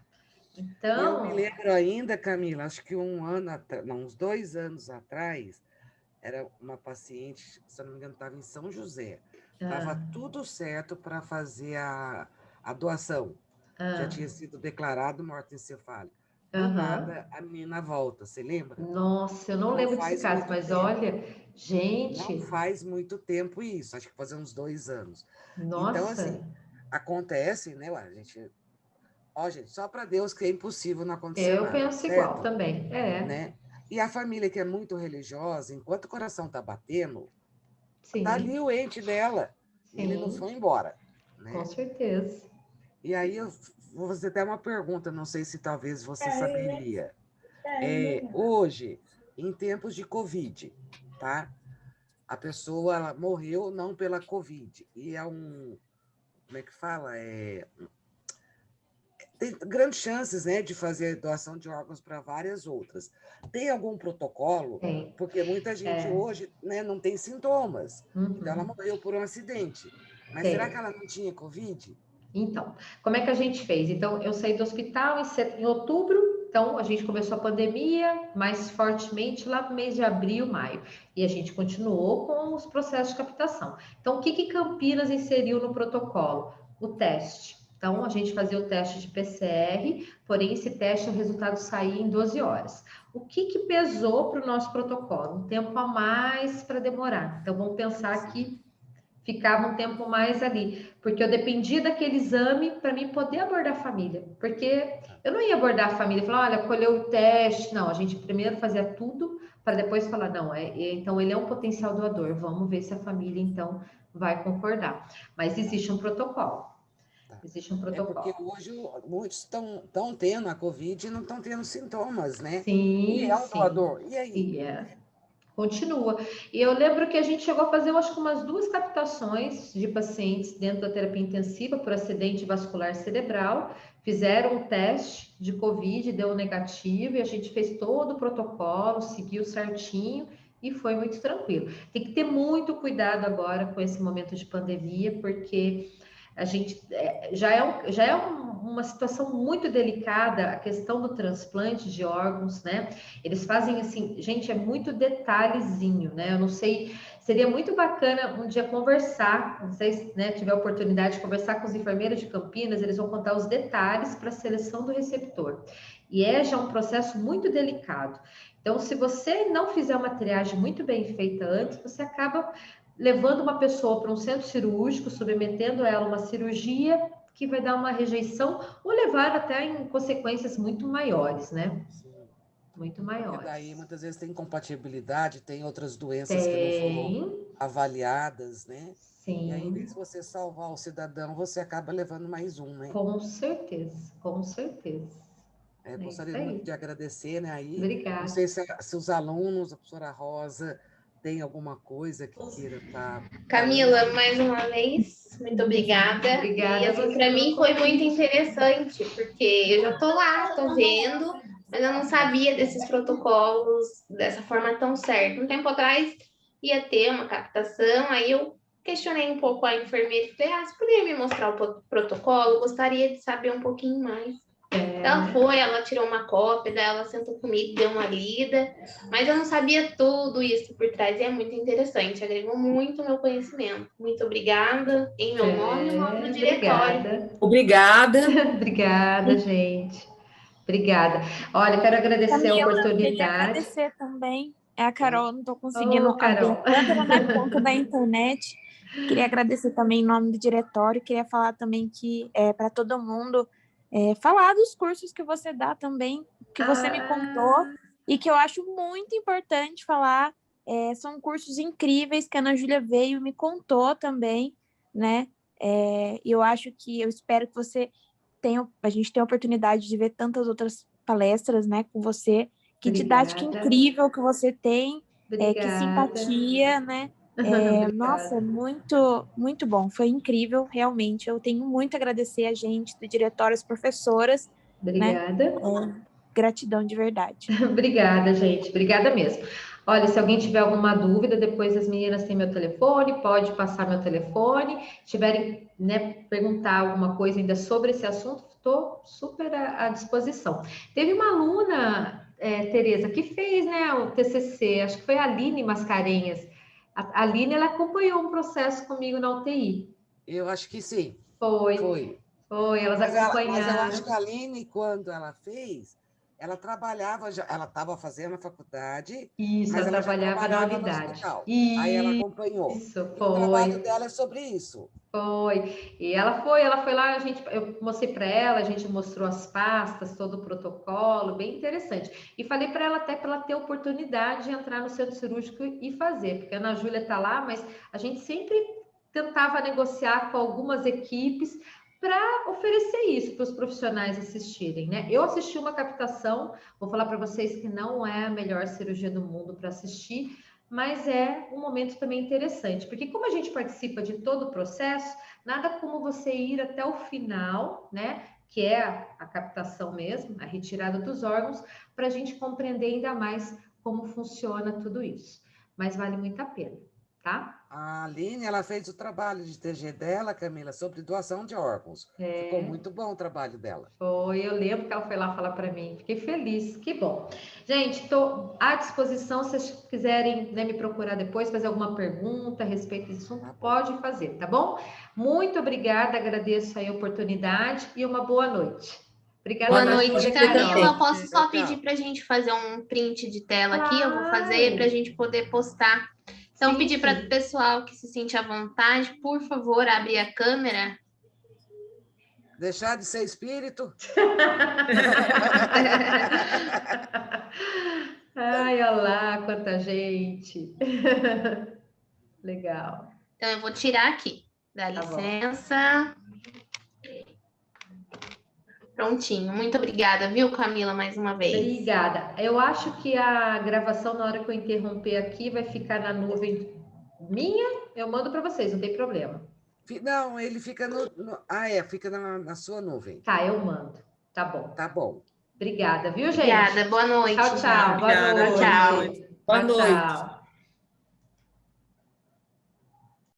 E eu me Então, lembro ainda, Camila, acho que um ano, não, uns 2 anos atrás, era uma paciente, se eu não me engano, estava em São José. Estava ah, tudo certo para fazer a doação. Já ah, tinha sido declarado morte encefálica. do Aham. nada a menina volta, você lembra? Nossa, eu não Não lembro desse faz caso, muito mas tempo. olha, Não gente, faz muito tempo isso, acho que faz uns 2 anos. Então, nossa, assim, acontece, né? Ué, a gente, ó, gente, só para Deus que é impossível não acontecer eu nada, penso igual certo? também. É, Né? E a família que é muito religiosa, enquanto o coração tá batendo, tá ali sim, o ente dela, e ele não sim, foi embora, com né? certeza. E aí eu vou fazer até uma pergunta, não sei se talvez você saberia. Hoje, em tempos de Covid, tá? A pessoa ela morreu não pela Covid, e é como é que fala? Tem grandes chances, né, de fazer doação de órgãos para várias outras. Tem algum protocolo? Tem. Porque muita gente É, hoje, né, não tem sintomas. Então, ela uhum, morreu por um acidente. Mas será que tem. ela não tinha Covid? Então, como é que a gente fez? Então, eu saí do hospital em outubro, então a gente começou a pandemia mais fortemente lá no mês de abril, maio, e a gente continuou com os processos de captação. Então, o que que Campinas inseriu no protocolo? O teste. Então, a gente fazia o teste de PCR, porém, esse teste, o resultado saía em 12 horas. O que que pesou para o nosso protocolo? Um tempo a mais para demorar. Então, vamos pensar Sim. que ficava um tempo mais ali, porque eu dependia daquele exame para mim poder abordar a família, porque eu não ia abordar a família e falar, olha, colheu o teste, não, a gente primeiro fazia tudo para depois falar, não, então ele é um potencial doador, vamos ver se a família então vai concordar, mas Tá, tá. existe um É porque protocolo. hoje muitos estão tendo a Covid e não estão tendo sintomas, né? E Sim, é o sim, doador. E aí? e continua. E eu lembro que a gente chegou a fazer, eu acho que umas 2 captações de pacientes dentro da terapia intensiva por acidente vascular cerebral. Fizeram um teste de Covid, deu negativo, e a gente fez todo o protocolo, seguiu certinho e foi muito tranquilo. Tem que ter muito cuidado agora com esse momento de pandemia, porque a gente uma situação muito delicada a questão do transplante de órgãos, né? Eles fazem assim, gente, é muito detalhezinho, né? Eu não sei, seria muito bacana um dia conversar, não sei se né, tiver a oportunidade de conversar com os enfermeiros de Campinas, eles vão contar os detalhes para a seleção do receptor. E é já um processo muito delicado. Então, se você não fizer uma triagem muito bem feita antes, você acaba levando uma pessoa para um centro cirúrgico, submetendo ela a uma cirurgia que vai dar uma rejeição ou levar até em consequências muito maiores, né? Sim. Muito Porque daí maiores. muitas vezes tem incompatibilidade, tem outras doenças que não foram Tem, avaliadas, né? E aí, em vez de sim, você salvar o cidadão, você acaba levando mais um, né? com certeza, com certeza. É isso Gostaria muito aí. de agradecer, né? Aí, não Obrigada. sei se os alunos, a professora Rosa, tem alguma coisa que queira estar Camila, falando. mais uma vez, muito obrigada. E Obrigada a assim, você para pelo mim foi muito convite. interessante, porque eu já tô lá, tô vendo, mas eu não sabia desses protocolos dessa forma tão certa. Um tempo atrás ia ter uma captação, aí eu questionei um pouco a enfermeira e falei: "Ah, você poderia me mostrar o protocolo? Gostaria de saber um pouquinho mais." É, Ela né? foi, ela tirou uma cópia, daí ela sentou comigo, deu uma lida, mas eu não sabia tudo isso por trás e é muito interessante, agregou muito o meu conhecimento. Muito obrigada, em meu nome e no nome do diretório. Obrigada. Obrigada. Obrigada, gente. Obrigada. Olha, quero agradecer a Camila, eu queria oportunidade. agradecer também. É a Oi? Carol, não estou conseguindo Ô, abrir a Carol. câmera, né, por conta da internet. Queria agradecer também em nome do diretório. Queria falar também que para todo mundo falar dos cursos que você dá também, que você me contou Ah, e que eu acho muito importante falar. São cursos incríveis que a Ana Júlia veio e me contou também, né? E eu acho que eu espero que você a gente tem a oportunidade de ver tantas outras palestras, né, com você. Que didática obrigada. incrível que você tem, que Obrigada. simpatia, né? Nossa, Obrigada. muito, muito bom. Foi incrível, realmente. Eu tenho muito a agradecer a gente do diretório, as professoras, né? Obrigada. Gratidão de verdade. Obrigada, gente. Obrigada mesmo. Olha, se alguém tiver alguma dúvida, depois as meninas têm meu telefone, pode passar meu telefone. Se tiverem, né, perguntar alguma coisa ainda sobre esse assunto, estou super à disposição. Teve uma aluna, Tereza, que fez, né, o TCC, acho que foi a Aline Mascarenhas. A Aline, ela acompanhou um processo comigo na UTI. Eu acho que sim, Foi, foi. foi, elas Mas eu acho acompanharam. que a Aline, quando ela fez, ela trabalhava, ela estava fazendo a faculdade, Isso, mas ela ela já trabalhava na trabalhava no unidade. hospital. Aí ela acompanhou. Isso, E o trabalho foi. dela é sobre isso. Foi. E ela foi lá, eu mostrei para ela, a gente mostrou as pastas, todo o protocolo, bem interessante. E falei para ela até para ela ter oportunidade de entrar no centro cirúrgico e fazer, porque a Ana Júlia está lá, mas a gente sempre tentava negociar com algumas equipes para oferecer isso para os profissionais assistirem, né? Eu assisti uma captação, vou falar para vocês que não é a melhor cirurgia do mundo para assistir, mas é um momento também interessante, porque como a gente participa de todo o processo, nada como você ir até o final, né? Que é a captação mesmo, a retirada dos órgãos, para a gente compreender ainda mais como funciona tudo isso. Mas vale muito a pena, tá? A Aline, ela fez o trabalho de TG dela, Camila, sobre doação de órgãos. Ficou muito bom o trabalho dela. Foi, eu lembro que ela foi lá falar para mim. Fiquei feliz, que bom. Gente, estou à disposição, se vocês quiserem, né, me procurar depois, fazer alguma pergunta a respeito desse assunto, pode fazer, tá bom? Muito obrigada, agradeço aí a oportunidade e uma boa noite. Obrigada. Boa noite, Camila. Carol. Eu posso só Tchau, pedir tchau. para a gente fazer um print de tela aqui? Eu vou fazer Claro. para a gente poder postar. Então, Sim, pedir para sim. o pessoal que se sente à vontade, por favor, abrir a câmera. Deixar de ser espírito? Ai, olha lá, quanta gente. Legal. Então, eu vou tirar aqui. Dá Tá bom. licença. Prontinho. Muito obrigada, viu, Camila, mais uma vez. Obrigada. Eu acho que a gravação, na hora que eu interromper aqui, vai ficar na nuvem minha. Eu mando para vocês, não tem problema. Não, ele fica fica na sua nuvem. Tá, eu mando. Tá bom. Tá bom. Obrigada, viu, gente? Obrigada. Boa noite. Tchau, tchau. Boa Obrigada, noite. Tchau. Boa noite. Tchau, tchau.